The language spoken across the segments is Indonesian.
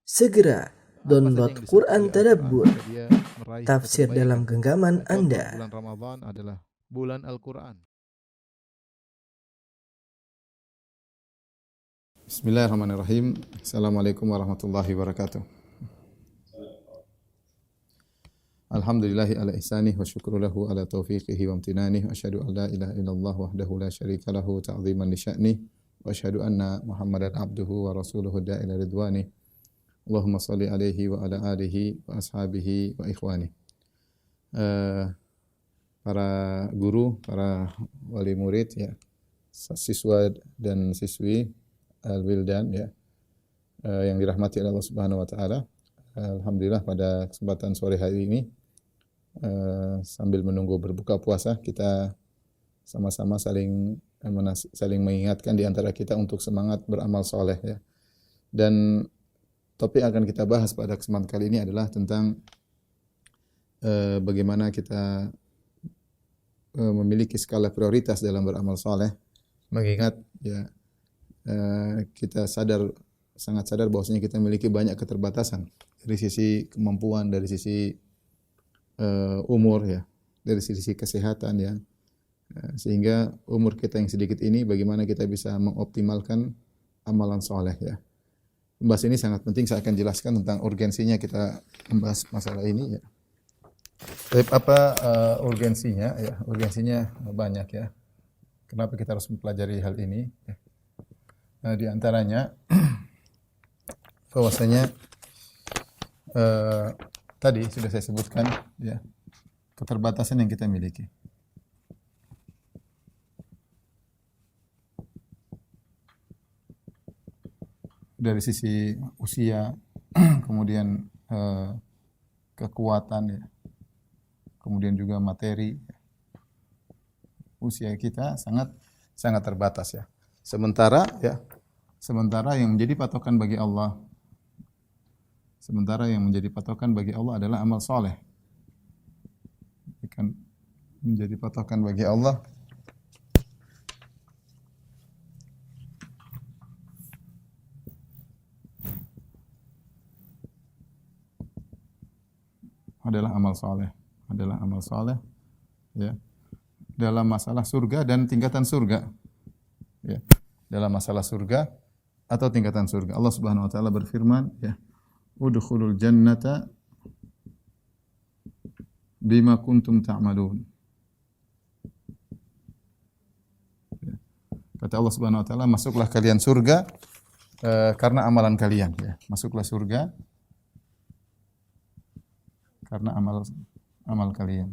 Segera download Quran Tadabbur, dia meraih tafsir kebaikan. dalam genggaman Contoh, Anda. bulan Ramadan adalah bulan Al-Quran. Bismillahirrahmanirrahim. Assalamualaikum warahmatullahi wabarakatuh. Alhamdulillahi ala ihsanih wa syukru lahu ala taufiqihi wa amtinanih wa asyhadu an la ilaha illallah wahdahu la syarika lahu ta'ziman li sya'nih wa asyhadu anna Muhammadan abduhu wa rasuluhu da'ila ridwanih. Allahumma salli alaihi wa ala alihi wa ashabihi wa ikhwanih. Para guru, para wali murid ya, siswa dan siswi Al-Wildan ya, yang dirahmati oleh Allah Subhanahu wa taala. Alhamdulillah pada kesempatan sore hari ini sambil menunggu berbuka puasa kita sama-sama saling mengingatkan di antara kita untuk semangat beramal soleh ya. Dan topik yang akan kita bahas pada kesempatan kali ini adalah tentang bagaimana kita memiliki skala prioritas dalam beramal soleh, mengingat ya kita sangat sadar bahwasanya kita memiliki banyak keterbatasan dari sisi kemampuan, dari sisi umur ya, dari sisi kesehatan ya, sehingga umur kita yang sedikit ini bagaimana kita bisa mengoptimalkan amalan soleh ya. Pembahasan ini sangat penting, saya akan jelaskan tentang urgensinya kita membahas masalah ini ya. Tapi apa urgensinya ya? Urgensinya banyak ya. Kenapa kita harus mempelajari hal ini? Ya. Di antaranya bahwasanya tadi sudah saya sebutkan ya, keterbatasan yang kita miliki. Dari sisi usia, kemudian kekuatan ya, kemudian juga materi. Usia kita sangat terbatas ya. Sementara yang menjadi patokan bagi Allah, adalah amal soleh. Kan menjadi patokan bagi Allah adalah amal soleh ya, dalam masalah surga dan tingkatan surga ya, dalam masalah surga atau tingkatan surga. Allah Subhanahu wa taala berfirman ya, udkhulul jannata bima kuntum ta'malun. Ya. Kata Allah Subhanahu wa taala, masuklah kalian surga karena amalan kalian ya. Masuklah surga karena amal kalian.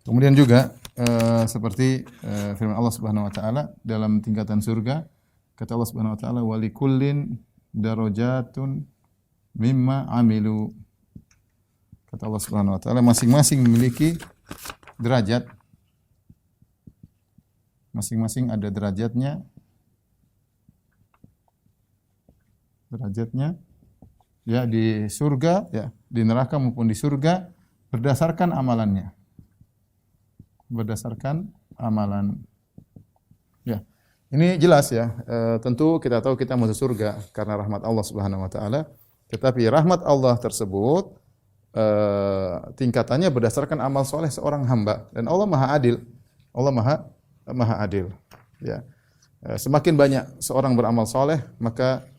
Kemudian juga seperti firman Allah Subhanahu wa taala dalam tingkatan surga, kata Allah Subhanahu wa taala, walikullin darajatun mimma amilu. Kata Allah Subhanahu wa taala, masing-masing memiliki derajat. Masing-masing ada derajatnya. Ya, di surga ya, di neraka maupun di surga berdasarkan amalannya. Berdasarkan amalan. Ya. Ini jelas ya, tentu kita tahu kita masuk surga karena rahmat Allah Subhanahu wa taala, tetapi rahmat Allah tersebut tingkatannya berdasarkan amal soleh seorang hamba, dan Allah Maha Adil. Allah Maha Adil. Ya. Semakin banyak seorang beramal soleh, maka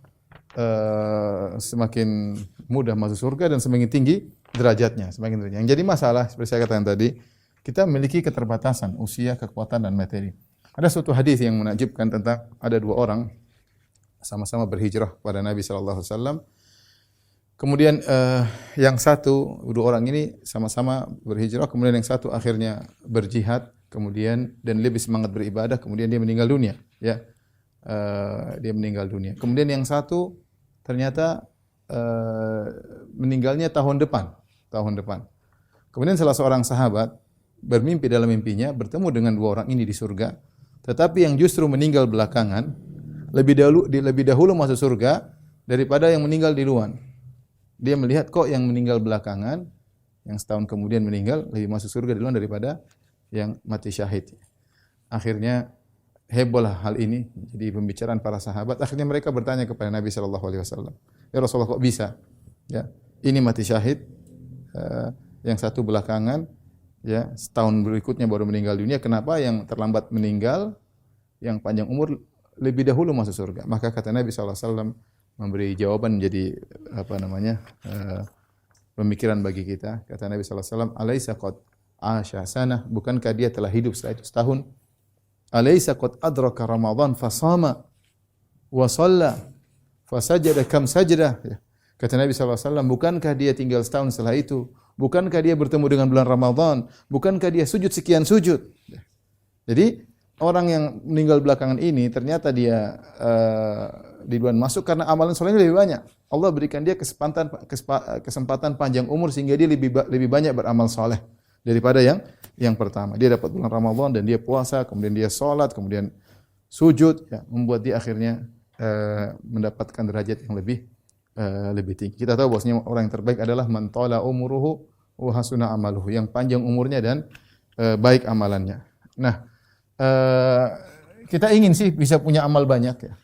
semakin mudah masuk surga dan semakin tinggi derajatnya, semakin tinggi. Yang jadi masalah seperti saya katakan tadi, kita memiliki keterbatasan usia, kekuatan dan materi. Ada suatu hadis yang menakjubkan tentang ada dua orang sama-sama berhijrah pada Nabi sallallahu alaihi wasallam. Kemudian yang satu, dua orang ini sama-sama berhijrah, kemudian yang satu akhirnya berjihad, kemudian dan lebih semangat beribadah, kemudian dia meninggal dunia, ya. Dia meninggal dunia. Kemudian yang satu ternyata meninggalnya tahun depan. Kemudian salah seorang sahabat bermimpi dalam mimpinya bertemu dengan dua orang ini di surga, tetapi yang justru meninggal belakangan lebih dahulu masuk surga daripada yang meninggal di duluan. Dia melihat kok yang meninggal belakangan, yang setahun kemudian meninggal, lebih masuk surga duluan daripada yang mati syahid. Akhirnya hebohlah hal ini, jadi pembicaraan para sahabat. Akhirnya mereka bertanya kepada Nabi sallallahu alaihi wasallam, "Ya Rasulullah, kok bisa? Ya, ini mati syahid, yang satu belakangan, ya, setahun berikutnya baru meninggal dunia. Kenapa yang terlambat meninggal, yang panjang umur lebih dahulu masuk surga?" Maka kata Nabi sallallahu alaihi wasallam memberi jawaban jadi apa namanya? Pemikiran bagi kita. Kata Nabi sallallahu alaihi wasallam, "Alaisa qad asha sanah?" Bukankah dia telah hidup setelah itu setahun? "Alaisa qad adraka Ramadan fasama wa shalla fasajada kam sajdah?" Ya. Kata Nabi sallallahu alaihi wasallam, bukankah dia tinggal setahun setelah itu? Bukankah dia bertemu dengan bulan Ramadan? Bukankah dia sujud sekian sujud? Ya. Jadi orang yang meninggal belakangan ini ternyata dia duluan masuk karena amalan solehnya lebih banyak. Allah berikan dia kesempatan panjang umur sehingga dia lebih banyak beramal soleh daripada yang pertama. Dia dapat bulan Ramadan dan dia puasa, kemudian dia sholat, kemudian sujud, ya, membuat dia akhirnya mendapatkan derajat yang lebih tinggi. Kita tahu bahwasanya orang yang terbaik adalah man tala umuruhu wa hasuna amaluhu, yang panjang umurnya dan baik amalannya. Nah, kita ingin sih bisa punya amal banyak, ya,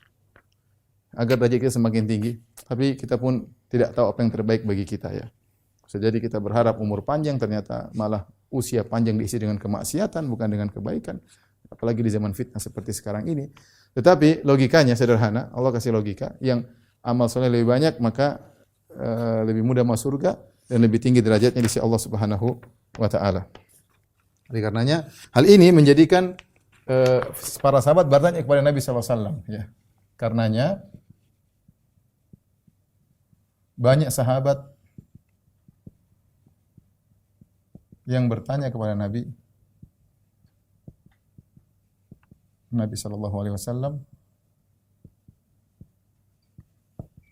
agar derajat kita semakin tinggi. Tapi kita pun tidak tahu apa yang terbaik bagi kita, ya. Bisa jadi kita berharap umur panjang, ternyata malah usia panjang diisi dengan kemaksiatan, bukan dengan kebaikan. Apalagi di zaman fitnah seperti sekarang ini. Tetapi logikanya sederhana, Allah kasih logika, yang amal soleh lebih banyak, maka lebih mudah masuk surga dan lebih tinggi derajatnya di sisi Allah Subhanahu wa taala. Oleh karenanya, hal ini menjadikan para sahabat bertanya kepada Nabi sallallahu alaihi wasallam, ya. Karenanya banyak sahabat yang bertanya kepada Nabi sallallahu alaihi wasallam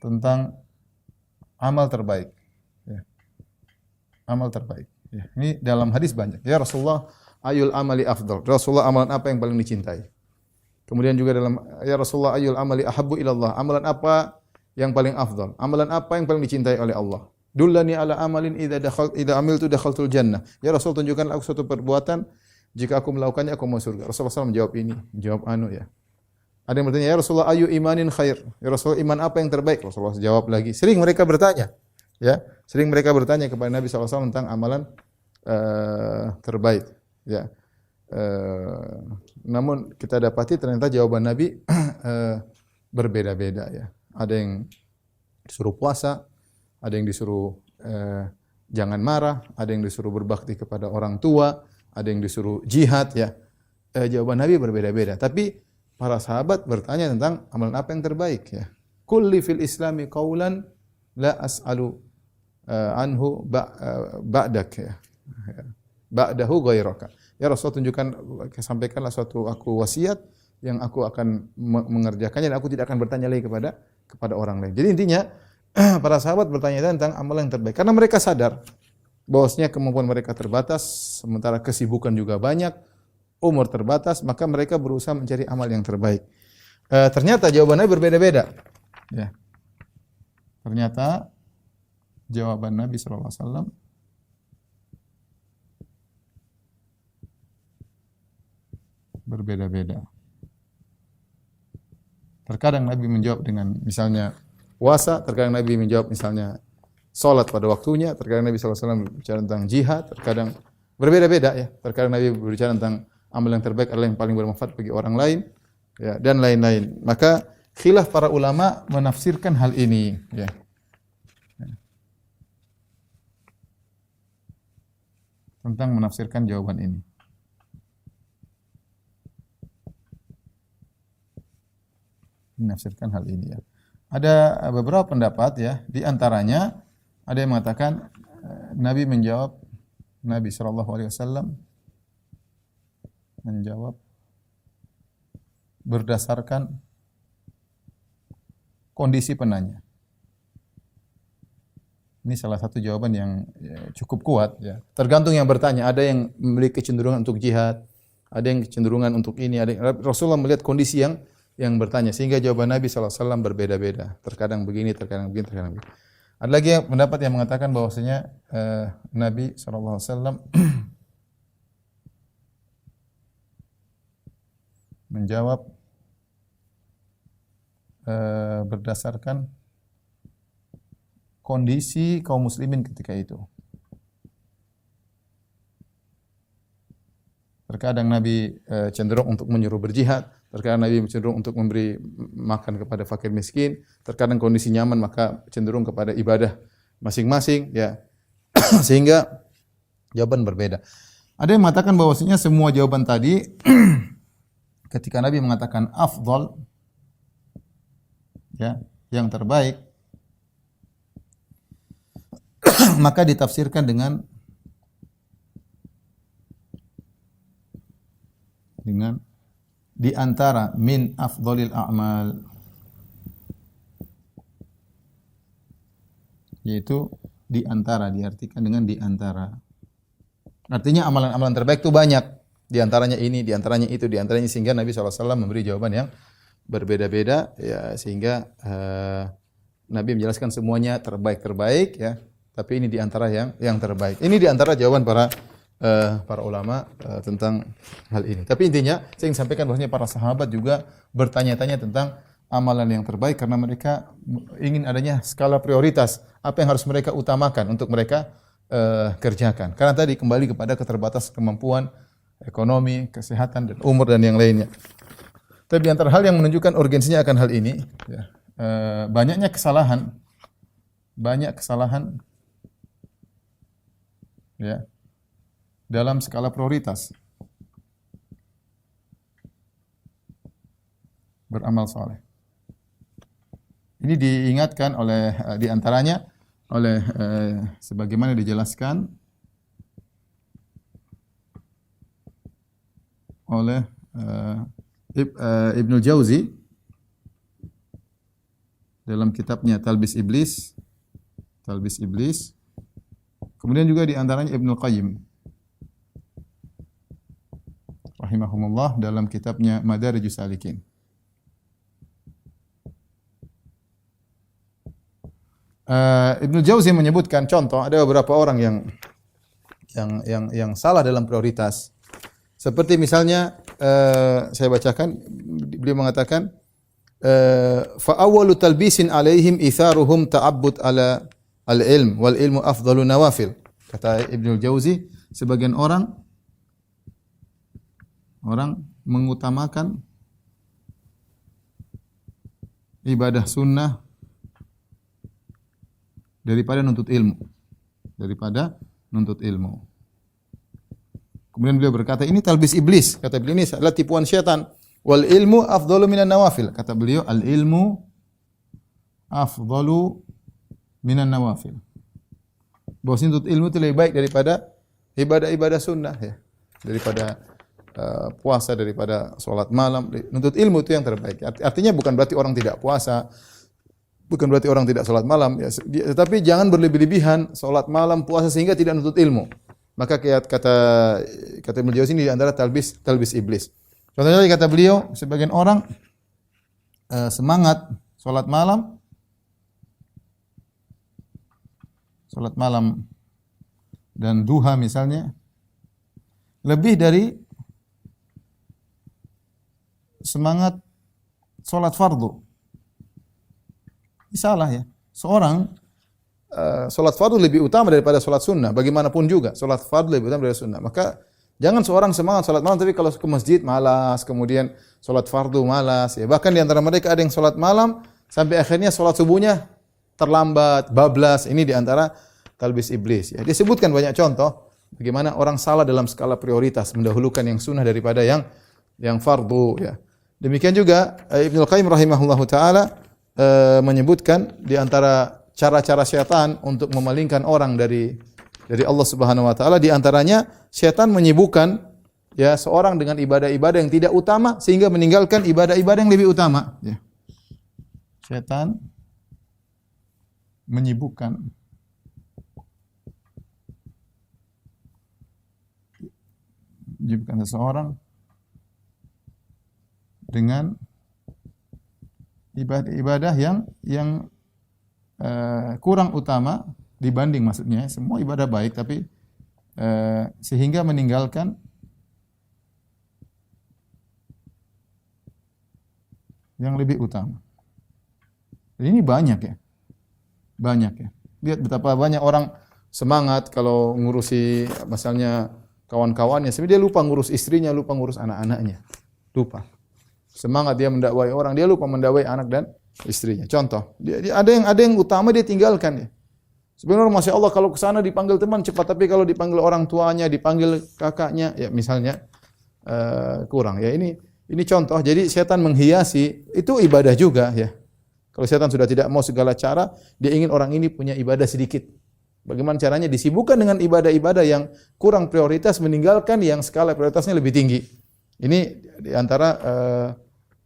tentang amal terbaik, ya. Amal terbaik, ya. Ini dalam hadis banyak. Ya Rasulullah, ayul amali afdal? Rasulullah, amalan apa yang paling dicintai? Kemudian juga dalam, ya Rasulullah, ayul amali ahabbu ilallah? Amalan apa yang paling afdal? Amalan apa yang paling dicintai oleh Allah? Dullani ala amalin idza amiltu dakhaltul jannah. Ya Rasul, tunjukkan aku suatu perbuatan, jika aku melakukannya aku masuk surga. Rasulullah SAW menjawab ini, jawab ya. Ada yang bertanya, ya Rasulullah, ayu imanin khair? Ya Rasulullah, iman apa yang terbaik? Rasulullah jawab lagi. Sering mereka bertanya, ya. Sering mereka bertanya kepada Nabi SAW tentang amalan terbaik, ya. Namun kita dapati ternyata jawaban Nabi berbeda-beda, ya. Ada yang disuruh puasa, ada yang disuruh jangan marah, ada yang disuruh berbakti kepada orang tua, ada yang disuruh jihad, ya. Jawaban Nabi berbeda-beda. Tapi para sahabat bertanya tentang amalan apa yang terbaik, ya. Kulli fil islami qaulan la as'alu anhu ba'dak, ya. Ba'dahu ghairaka. Ya Rasul, tunjukkan, sampaikanlah suatu aku wasiat yang aku akan mengerjakannya dan aku tidak akan bertanya lagi kepada orang lain. Jadi intinya para sahabat bertanya tentang amalan yang terbaik karena mereka sadar bahwasanya kemampuan mereka terbatas, sementara kesibukan juga banyak, umur terbatas, maka mereka berusaha mencari amal yang terbaik. Ternyata jawabannya berbeda-beda, ya. Ternyata jawaban Nabi sallallahu alaihi wasallam berbeda-beda. Terkadang Nabi menjawab dengan misalnya puasa, terkadang Nabi menjawab misalnya salat pada waktunya, terkadang Nabi sallallahu alaihi wasallam berbicara tentang jihad, terkadang berbeda-beda, ya. Terkadang Nabi berbicara tentang amal yang terbaik adalah yang paling bermanfaat bagi orang lain, ya, dan lain-lain. Maka khilaf para ulama menafsirkan hal ini, ya. Tentang menafsirkan jawaban ini. Menafsirkan hal ini, ya. Ada beberapa pendapat, ya. Di antaranya ada yang mengatakan Nabi sallallahu alaihi wasallam menjawab berdasarkan kondisi penanya. Ini salah satu jawaban yang cukup kuat, ya. Tergantung yang bertanya. Ada yang memiliki kecenderungan untuk jihad, ada yang kecenderungan untuk ini, Rasulullah melihat kondisi yang bertanya, sehingga jawaban Nabi sallallahu alaihi wasallam berbeda-beda. Terkadang begini, terkadang begini, terkadang begini. Ada lagi yang pendapat yang mengatakan bahwasanya Nabi sallallahu alaihi wasallam menjawab berdasarkan kondisi kaum muslimin ketika itu. Terkadang Nabi cenderung untuk menyuruh berjihad, terkadang Nabi cenderung untuk memberi makan kepada fakir miskin, terkadang kondisi nyaman maka cenderung kepada ibadah masing-masing, ya. Sehingga jawaban berbeda. Ada yang mengatakan bahwasanya semua jawaban tadi ketika Nabi mengatakan afdal, ya, yang terbaik, maka ditafsirkan dengan di antara min afdhalil a'mal, yaitu di antara, diartikan dengan di antara. Artinya amalan-amalan terbaik itu banyak. Di antaranya ini, di antaranya itu, di antaranya, sehingga Nabi SAW memberi jawaban yang berbeda-beda, ya, sehingga Nabi menjelaskan semuanya terbaik-terbaik, ya. Tapi ini di antara yang terbaik. Ini di antara jawaban para ulama tentang hal ini. Tapi intinya saya ingin sampaikan bahwasanya para sahabat juga bertanya-tanya tentang amalan yang terbaik karena mereka ingin adanya skala prioritas, apa yang harus mereka utamakan untuk mereka kerjakan. Karena tadi kembali kepada keterbatasan kemampuan ekonomi, kesehatan, dan umur dan yang lainnya. Tapi di antara hal yang menunjukkan urgensinya akan hal ini, ya, banyak kesalahan, ya, dalam skala prioritas beramal saleh. Ini diingatkan oleh di antaranya oleh sebagaimana dijelaskan oleh Ibnu Jauzi dalam kitabnya Talbis Iblis. Kemudian juga di antaranya Ibnu Qayyim rahimahumullah dalam kitabnya Madarijus Salikin. Ibnu Jauzi menyebutkan contoh, ada beberapa orang yang salah dalam prioritas. Seperti misalnya saya bacakan, beliau mengatakan fa awwalu talbisin alaihim itharuhum ta'abbud ala al-ilm wal ilmu afdalu nawafil. Kata Ibnu Jauzi, sebagian orang mengutamakan ibadah sunnah daripada nuntut ilmu. Kemudian beliau berkata, ini talbis iblis. Kata beliau, ini adalah tipuan syaitan. Wal ilmu afdalu minan nawafil. Kata beliau, al ilmu afdalu minan nawafil. Bahwa nuntut ilmu itu lebih baik daripada ibadah-ibadah sunnah, ya. Daripada puasa, daripada sholat malam. Nuntut ilmu itu yang terbaik. Artinya bukan berarti orang tidak puasa, bukan berarti orang tidak sholat malam, ya. Tetapi jangan berlebih-lebihan sholat malam, puasa sehingga tidak nuntut ilmu. Maka kata Ibnu Jauzi ini di antara talbis iblis. Contohnya kata beliau, sebagian orang semangat sholat malam dan duha misalnya lebih dari semangat sholat fardu. Salah, ya. Seorang sholat fardu lebih utama daripada sholat sunnah. Bagaimanapun juga, sholat fardu lebih utama daripada sunnah. Maka jangan seorang semangat sholat malam, tapi kalau ke masjid malas, kemudian sholat fardu malas. Ya. Bahkan di antara mereka ada yang sholat malam, sampai akhirnya sholat subuhnya terlambat, bablas. Ini di antara talbis iblis. Ya. Disebutkan banyak contoh, bagaimana orang salah dalam skala prioritas, mendahulukan yang sunnah daripada yang fardu. Ya. Demikian juga Ibnu Qayyim rahimahullahu ta'ala menyebutkan di antara cara-cara syaitan untuk memalingkan orang dari Allah Subhanahu wa taala, di antaranya syaitan menyibukkan, ya, seorang dengan ibadah-ibadah yang tidak utama sehingga meninggalkan ibadah-ibadah yang lebih utama, ya. Syaitan menyibukkan seseorang dengan ibadah yang kurang utama dibanding, maksudnya semua ibadah baik, tapi sehingga meninggalkan yang lebih utama. Jadi ini banyak ya. Banyak ya. Lihat betapa banyak orang semangat kalau ngurusi misalnya kawan-kawannya, sebenarnya dia lupa ngurus istrinya, lupa ngurus anak-anaknya. Lupa. Semangat dia mendakwai orang, dia lupa mendakwai anak dan istrinya. Contoh, dia ada yang utama dia tinggalkan ya. Sebenarnya Masya Allah kalau ke sana dipanggil teman cepat, tapi kalau dipanggil orang tuanya, dipanggil kakaknya, ya misalnya kurang ya. Ini contoh. Jadi setan menghiasi itu ibadah juga ya. Kalau setan sudah tidak mau segala cara, dia ingin orang ini punya ibadah sedikit. Bagaimana caranya? Disibukkan dengan ibadah-ibadah yang kurang prioritas, meninggalkan yang skala prioritasnya lebih tinggi. Ini di antara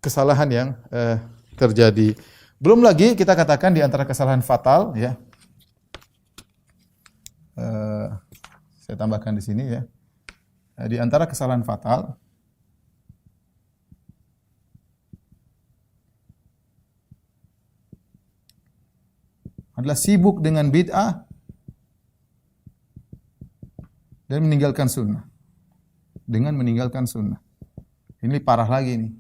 kesalahan yang terjadi. Belum lagi kita katakan di antara kesalahan fatal ya. Saya tambahkan di sini ya. Di antara kesalahan fatal adalah sibuk dengan bid'ah dan meninggalkan sunnah. Dengan meninggalkan sunnah. Ini parah lagi nih.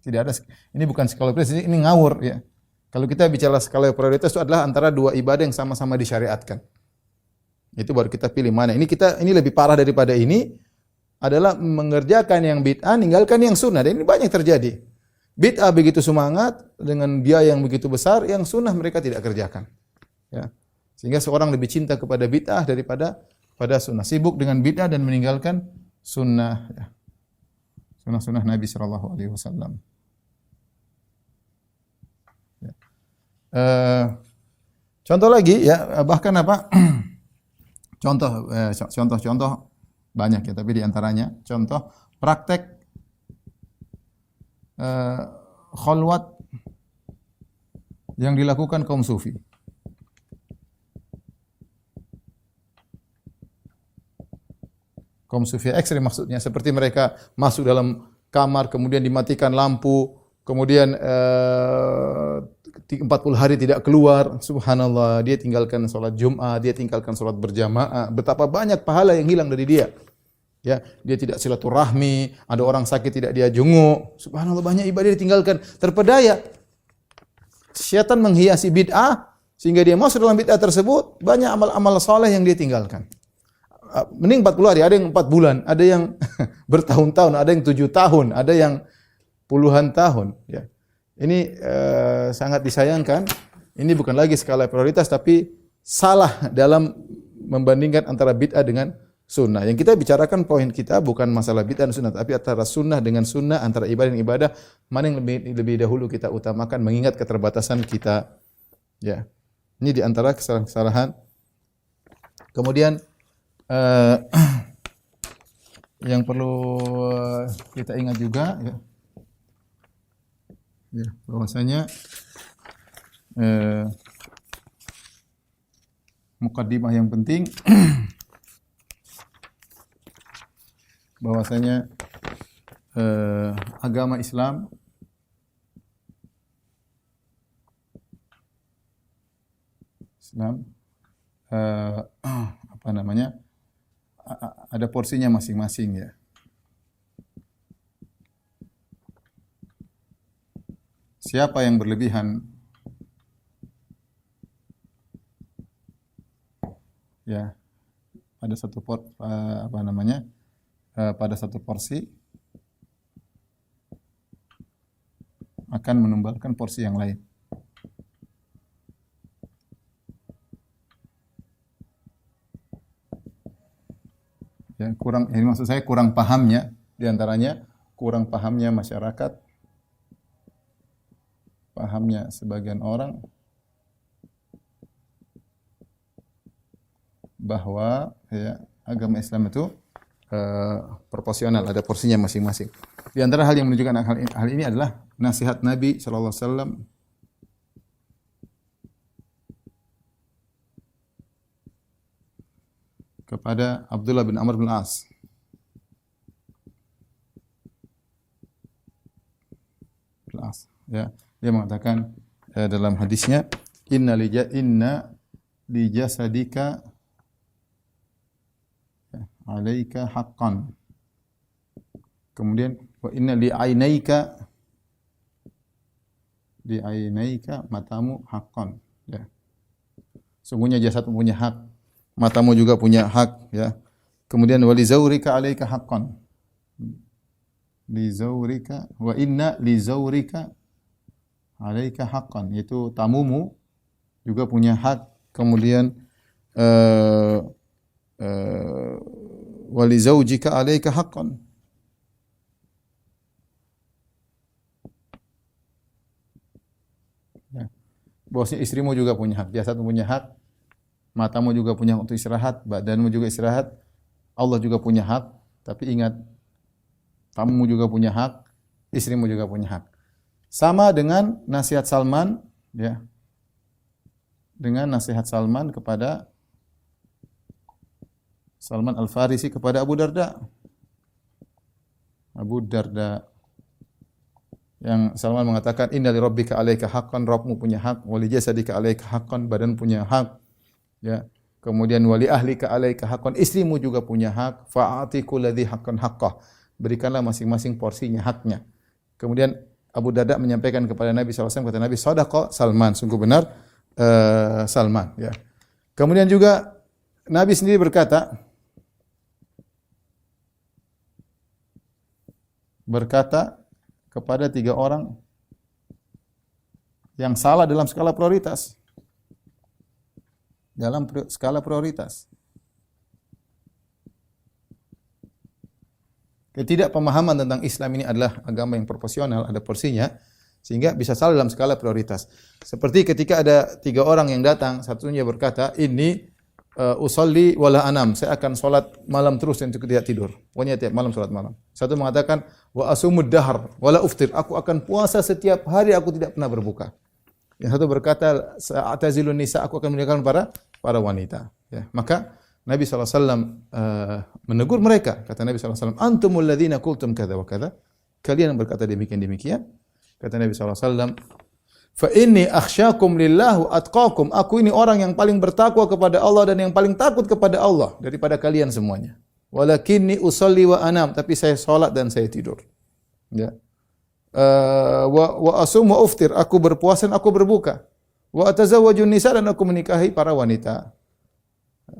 Tidak ada, ini bukan skala prioritas, ini ngawur ya. Kalau kita bicara skala prioritas itu adalah antara dua ibadah yang sama-sama disyariatkan. Itu baru kita pilih mana. Ini lebih parah daripada ini adalah mengerjakan yang bid'ah, meninggalkan yang sunnah. Dan ini banyak terjadi. Bid'ah begitu semangat dengan biaya yang begitu besar, yang sunnah mereka tidak kerjakan. Ya. Sehingga seorang lebih cinta kepada bid'ah daripada pada sunnah. Sibuk dengan bid'ah dan meninggalkan sunnah. Ya. Sunnah-sunnah Nabi Sallallahu Alaihi Wasallam. Ya. Contoh lagi ya, bahkan apa? Contoh banyak ya, tapi di antaranya contoh praktek khalwat yang dilakukan kaum sufi. Kaum sufi ekstrim maksudnya, seperti mereka masuk dalam kamar, kemudian dimatikan lampu, kemudian 40 hari tidak keluar, subhanallah, dia tinggalkan sholat Jum'ah, dia tinggalkan sholat berjamaah, betapa banyak pahala yang hilang dari dia. Ya, dia tidak silaturahmi, ada orang sakit tidak dia jenguk, subhanallah banyak ibadah ditinggalkan, terpedaya. Syaitan menghiasi bid'ah, sehingga dia masuk dalam bid'ah tersebut, banyak amal-amal saleh yang dia tinggalkan. Mending 40 hari, ada yang 4 bulan, ada yang bertahun-tahun, ada yang 7 tahun, ada yang puluhan tahun. Ya. Ini sangat disayangkan. Ini bukan lagi skala prioritas, tapi salah dalam membandingkan antara bid'ah dengan sunnah. Yang kita bicarakan poin kita bukan masalah bid'ah dan sunnah, tapi antara sunnah dengan sunnah, antara ibadah dan ibadah, mana yang lebih dahulu kita utamakan mengingat keterbatasan kita. Ya. Ini di antara kesalahan-kesalahan. Kemudian yang perlu kita ingat juga ya, bahwasanya mukaddimah yang penting bahwasanya agama Islam apa namanya, ada porsinya masing-masing ya. Siapa yang berlebihan ya pada satu pada satu porsi akan menumbalkan porsi yang lain. Ya, ini maksud saya kurang pahamnya, di antaranya kurang pahamnya masyarakat, pahamnya sebagian orang bahwa ya, agama Islam itu proporsional, ada porsinya masing-masing. Di antara hal yang menunjukkan hal ini adalah nasihat Nabi sallallahu alaihi wasallam kepada Abdullah bin Amr bin As. Ya, dia mengatakan dalam hadisnya, inna li jasadika alaika haqqan. Kemudian wa inna li ainaika Di ainaika, matamu haqqan, ya. Sungguhnya jasadmu punya hak, matamu juga punya hak, ya. Kemudian wali zaurika alaika haqqan. Li zaurika wa inna li zaurika alaika haqqan, itu tamumu juga punya hak. Kemudian eh wali zaujika alaika haqqan. Ya. Bahwasanya istrimu juga punya hak, jasadmu punya hak, matamu juga punya untuk istirahat, badanmu juga istirahat, Allah juga punya hak, tapi ingat, tamumu juga punya hak, istrimu juga punya hak. Sama dengan nasihat Salman, ya. Dengan nasihat Salman kepada Salman Al-Farisi kepada Abu Darda. Abu Darda yang Salman mengatakan inna li rabbika 'alaika haqqan, Rabbmu punya hak, wa li jasadika 'alaika haqqan, badan punya hak, ya. Kemudian wali ahlika 'alaika haqqan, istrimu juga punya hak, fa'ati kulladzi haqqan haqqah, berikanlah masing-masing porsinya, haknya. Kemudian Abu Darda menyampaikan kepada Nabi SAW, kata Nabi, shadaqa Salman, sungguh benar Salman, ya. Kemudian juga Nabi sendiri berkata kepada 3 orang yang salah dalam skala prioritas. Dalam skala prioritas. Ketidakpemahaman tentang Islam ini adalah agama yang proporsional, ada porsinya, sehingga bisa salah dalam skala prioritas. Seperti ketika ada 3 orang yang datang, satunya berkata, ini usolli wala anam, saya akan salat malam terus dan tidak tidur. Pokoknya tiap malam salat malam. Satu mengatakan wa asumud dahar wala uftir, aku akan puasa setiap hari, aku tidak pernah berbuka. Yang satu berkata sa'atazilun nisa, aku akan meninggalkan para wanita, ya. Maka Nabi SAW menegur mereka. Kata Nabi SAW, antumul ladzina qultum kadza wa kadza, kalian yang berkata demikian. Kata Nabi SAW, fa inni akhsyakum lillah wa atqakum, aku ini orang yang paling bertakwa kepada Allah dan yang paling takut kepada Allah daripada kalian semuanya. Walakinni usolli wa anam, tapi saya salat dan saya tidur, ya. Wa asum wa uftir, aku berpuasa dan aku berbuka. Wa atazawwajun nisa, dan aku menikahi para wanita.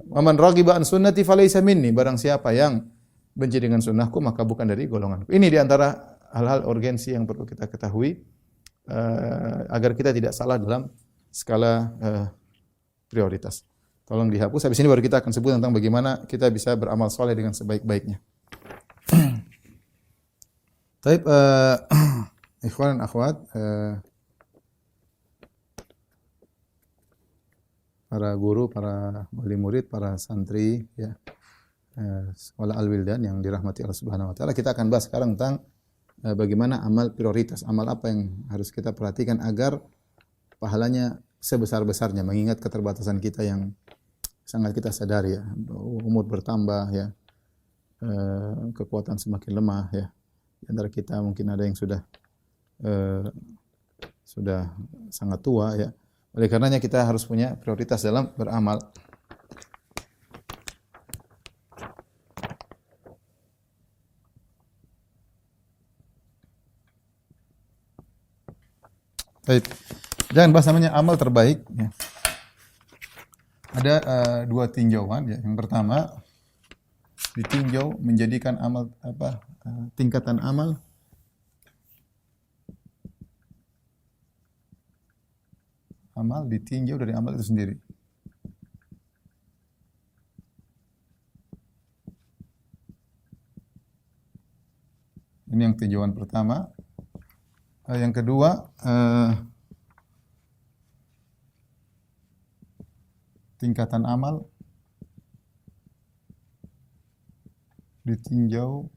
Waman raghiba an sunnati falaysa minni, barang siapa yang benci dengan sunnahku maka bukan dari golonganku. Ini di antara hal-hal urgensi yang perlu kita ketahui agar kita tidak salah dalam skala prioritas. Tolong dihapus. Habis ini baru kita akan sebut tentang bagaimana kita bisa beramal soleh dengan sebaik-baiknya. Taib, ikhwan dan akhwat, para guru, para wali murid, para santri, ya, sekolah Al-Wildan yang dirahmati Allah Subhanahu wa taala, kita akan bahas sekarang tentang bagaimana amal prioritas, amal apa yang harus kita perhatikan agar pahalanya sebesar-besarnya, mengingat keterbatasan kita yang sangat kita sadari, ya. Umur bertambah, ya. Kekuatan semakin lemah, ya. Di antara kita mungkin ada yang sudah sangat tua, ya. Oleh karenanya kita harus punya prioritas dalam beramal. Baik. Jangan bahas namanya amal terbaik, ya. Ada 2 tinjauan, ya. Yang pertama, ditinjau menjadikan amal tingkatan amal ditinjau dari amal itu sendiri. Ini yang tinjauan pertama. Yang kedua, tingkatan amal ditinjau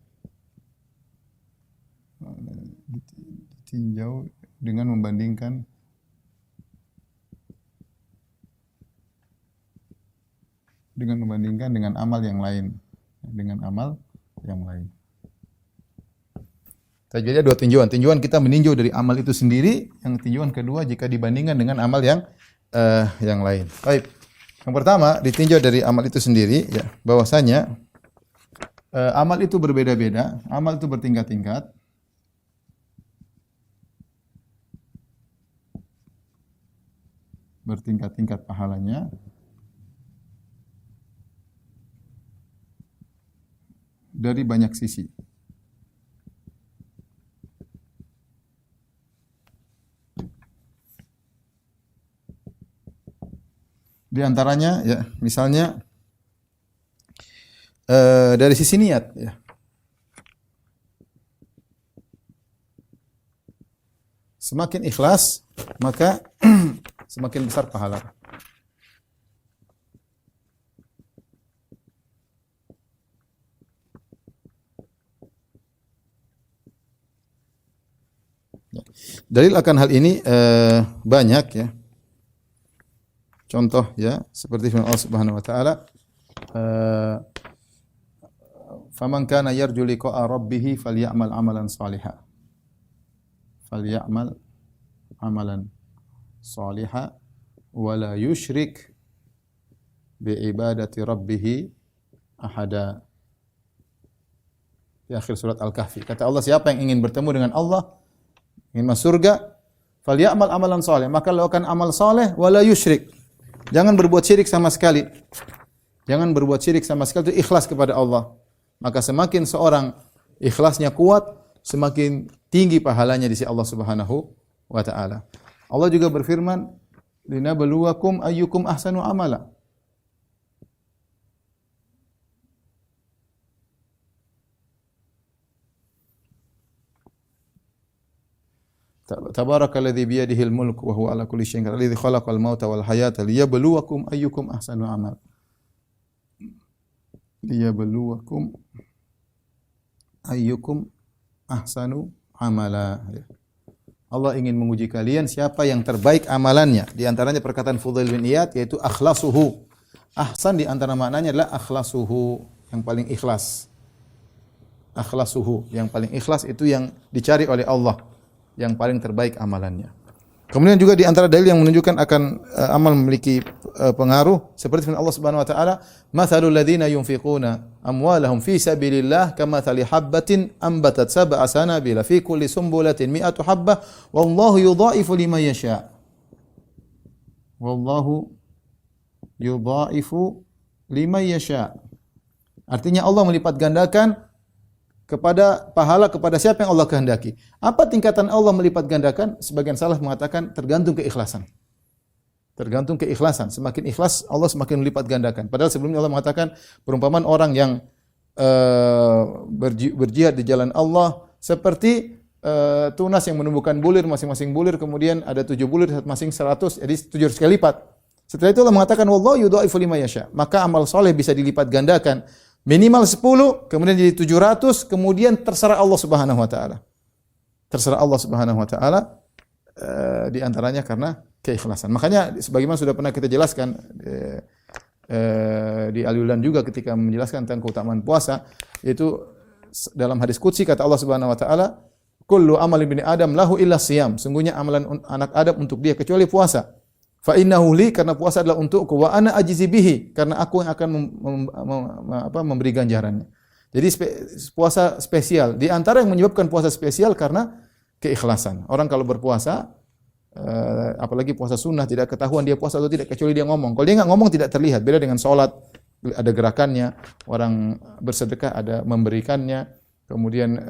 dengan membandingkan dengan amal yang lain, Jadi ada 2 tinjauan. Tinjauan kita meninjau dari amal itu sendiri, yang tinjauan kedua jika dibandingkan dengan amal yang lain. Baik. Yang pertama ditinjau dari amal itu sendiri, ya, bahwasanya amal itu berbeda-beda, amal itu bertingkat-tingkat. bertingkat-tingkat pahalanya. Dari banyak sisi. Di antaranya ya, misalnya dari sisi niat ya. Semakin ikhlas, maka semakin besar pahala. Dalil akan hal ini banyak ya. Contoh ya, seperti firman Allah Subhanahu wa taala, "Faman kana yarju liqa'a rabbih falyamal amalan shalihan." Falyamal amalan shalihan wa la yusyrik bi ibadati rabbih ahada. Di akhir surat Al-Kahfi. Kata Allah, siapa yang ingin bertemu dengan Allah, ingin masuk surga, falyamal amalan saleh, maka lakukan amal saleh wala yusyrik. Jangan berbuat syirik sama sekali. Jangan berbuat syirik sama sekali, itu ikhlas kepada Allah. Maka semakin seorang ikhlasnya kuat, semakin tinggi pahalanya di sisi Allah Subhanahu wa taala. Allah juga berfirman, "Linabluwakum ayyukum ahsanu amala." Tabarakalladzi biyadihil mulk wa huwa ala kulli syai'in qadir, alladzi khalaqal mauta wal hayata liyabluwakum ayyukum ahsanu amal. Liyabluwakum ayyukum ahsanu amala. Allah ingin menguji kalian siapa yang terbaik amalannya. Di antaranya perkataan Fudail bin Iyad yaitu akhlasuhu. Ahsan di antara maknanya adalah akhlasuhu, yang paling ikhlas. Akhlasuhu, yang paling ikhlas itu yang dicari oleh Allah, yang paling terbaik amalannya. Kemudian juga di antara dalil yang menunjukkan akan amal memiliki pengaruh seperti firman Allah Subhanahu wa taala, "Matsalul ladzina yunfiquna amwalahum fi sabilillah kamatsali habbatin ambatat sab'a sanabila fi kulli sumbulatin mi'atu habbah wallahu yudha'ifu liman yasha." Wallahu yudha'ifu liman yasha. Artinya Allah melipat gandakan kepada pahala kepada siapa yang Allah kehendaki. Apa tingkatan Allah melipat gandakan? Sebagian salaf mengatakan tergantung keikhlasan. Tergantung keikhlasan. Semakin ikhlas Allah semakin melipat gandakan. Padahal sebelumnya Allah mengatakan perumpamaan orang yang berjihad di jalan Allah seperti tunas yang menumbuhkan bulir, masing-masing bulir kemudian ada 7 bulir masing 100, jadi 700 kali lipat. Setelah itu Allah mengatakan wallahu yudha'ifu liman yasha. Maka amal soleh bisa dilipat gandakan. Minimal 10, kemudian jadi 700, kemudian terserah Allah Subhanahu wa taala. Terserah Allah Subhanahu wa taala di antaranya karena keikhlasan. Makanya sebagaimana sudah pernah kita jelaskan di Al-Yulan juga ketika menjelaskan tentang keutamaan puasa, yaitu dalam hadis qudsi kata Allah Subhanahu wa taala, "Kullu amali bani Adam lahu illa shiyam." Sungguhnya amalan anak Adam untuk dia kecuali puasa. Fa innahu li, karena puasa adalah untukku, wa ana ajzi bihi, karena aku yang akan memberi ganjarannya. Jadi puasa spesial. Di antara yang menyebabkan puasa spesial karena keikhlasan. Orang kalau berpuasa, apalagi puasa sunnah, tidak ketahuan dia puasa atau tidak kecuali dia ngomong. Kalau dia enggak ngomong tidak terlihat. Beda dengan salat, ada gerakannya. Orang bersedekah ada memberikannya. Kemudian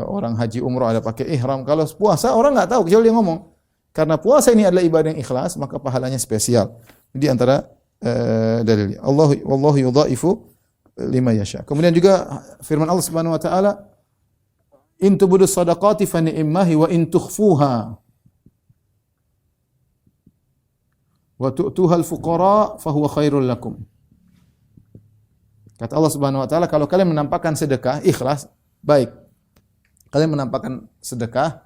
orang haji umrah ada pakai ihram. Kalau puasa orang enggak tahu kecuali dia ngomong. Karena puasa ini adalah ibadah yang ikhlas, maka pahalanya spesial. Di antara dalilnya. Wallahu yudha'ifu liman yasha. Kemudian juga firman Allah Subhanahu wa taala, "In tubdu shadaqati fa ni'mahi wa in tukhfuha wa tu'tuha al-fuqara fa huwa khairul lakum." Kata Allah Subhanahu wa taala, kalau kalian menampakkan sedekah ikhlas, baik. Kalian menampakkan sedekah,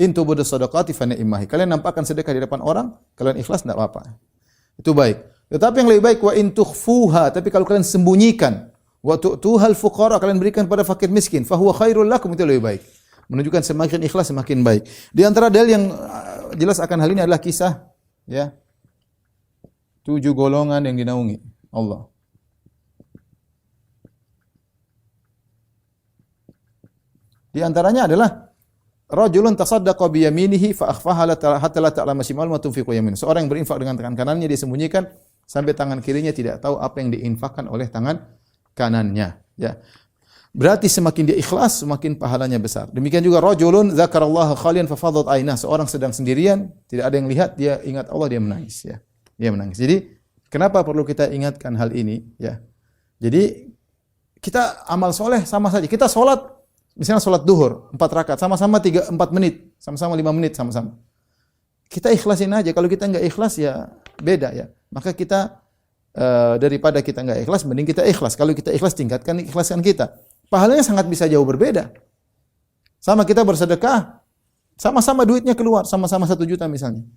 in tubdu shadaqati fa ni'mahi. Kalian nampakkan sedekah di depan orang, kalian ikhlas enggak apa-apa. Itu baik. Tetapi yang lebih baik wa in tukhfuha, tapi kalau kalian sembunyikan, wa tu'tuhal fuqara, kalian berikan pada fakir miskin, fa huwa khairul lakum, itu lebih baik. Menunjukkan semakin ikhlas semakin baik. Di antara dalil yang jelas akan hal ini adalah kisah ya 7 golongan yang dinaungi Allah. Di antaranya adalah rajulun tasaddaqa bi yaminihi fa akhfaha hatta la ta'lama shimaluhu ma tunfiqu yaminuhu. Seorang yang berinfak dengan tangan kanannya dia sembunyikan sampai tangan kirinya tidak tahu apa yang diinfakkan oleh tangan kanannya, ya. Berarti semakin dia ikhlas, semakin pahalanya besar. Demikian juga rajulun dzakarallaha khalian fa fadat ainah. Seorang sedang sendirian, tidak ada yang lihat, dia ingat Allah, dia menangis, ya. Dia menangis. Jadi, kenapa perlu kita ingatkan hal ini, ya? Jadi, kita amal soleh sama saja. Kita sholat, misalnya sholat duhur, 4 rakaat, sama-sama 4 menit, sama-sama 5 menit, sama-sama. Kita ikhlasin aja. Kalau kita enggak ikhlas, ya beda, ya. Maka kita daripada kita enggak ikhlas, mending kita ikhlas. Kalau kita ikhlas, tingkatkan ikhlasan kita. Pahalanya sangat bisa jauh berbeda. Sama kita bersedekah, sama-sama duitnya keluar, sama-sama 1 juta misalnya.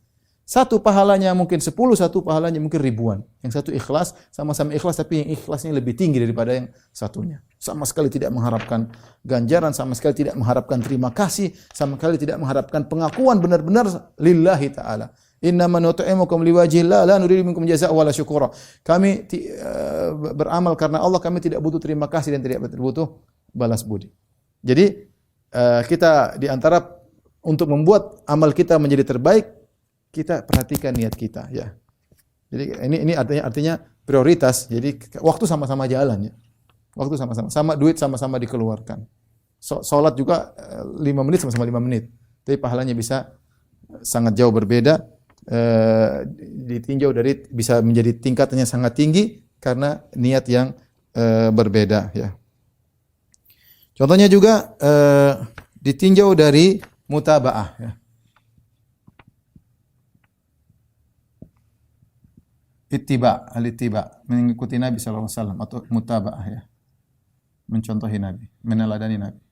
Satu pahalanya mungkin 10, satu pahalanya mungkin ribuan. Yang satu ikhlas, sama-sama ikhlas, tapi yang ikhlasnya lebih tinggi daripada yang satunya. Sama sekali tidak mengharapkan ganjaran, sama sekali tidak mengharapkan terima kasih, sama sekali tidak mengharapkan pengakuan, benar-benar lillahi ta'ala. Innama nut'imukum liwajhillah la nuridu minkum jazaa'a wala syukura. Kami beramal karena Allah, kami tidak butuh terima kasih dan tidak butuh balas budi. Jadi kita di antara untuk membuat amal kita menjadi terbaik, kita perhatikan niat kita, ya. Jadi ini artinya prioritas. Jadi waktu sama-sama jalan, ya. Waktu sama-sama, sama duit sama-sama dikeluarkan. Salat juga 5 menit sama-sama 5 menit. Tapi pahalanya bisa sangat jauh berbeda. Ditinjau dari bisa menjadi tingkatannya sangat tinggi karena niat yang berbeda, ya. Contohnya juga ditinjau dari mutabaah, ya. Al-ittiba, mengikuti Nabi sallallahu alaihi wasallam, atau mutabaah, ya. Mencontohi Nabi, meneladani Nabi.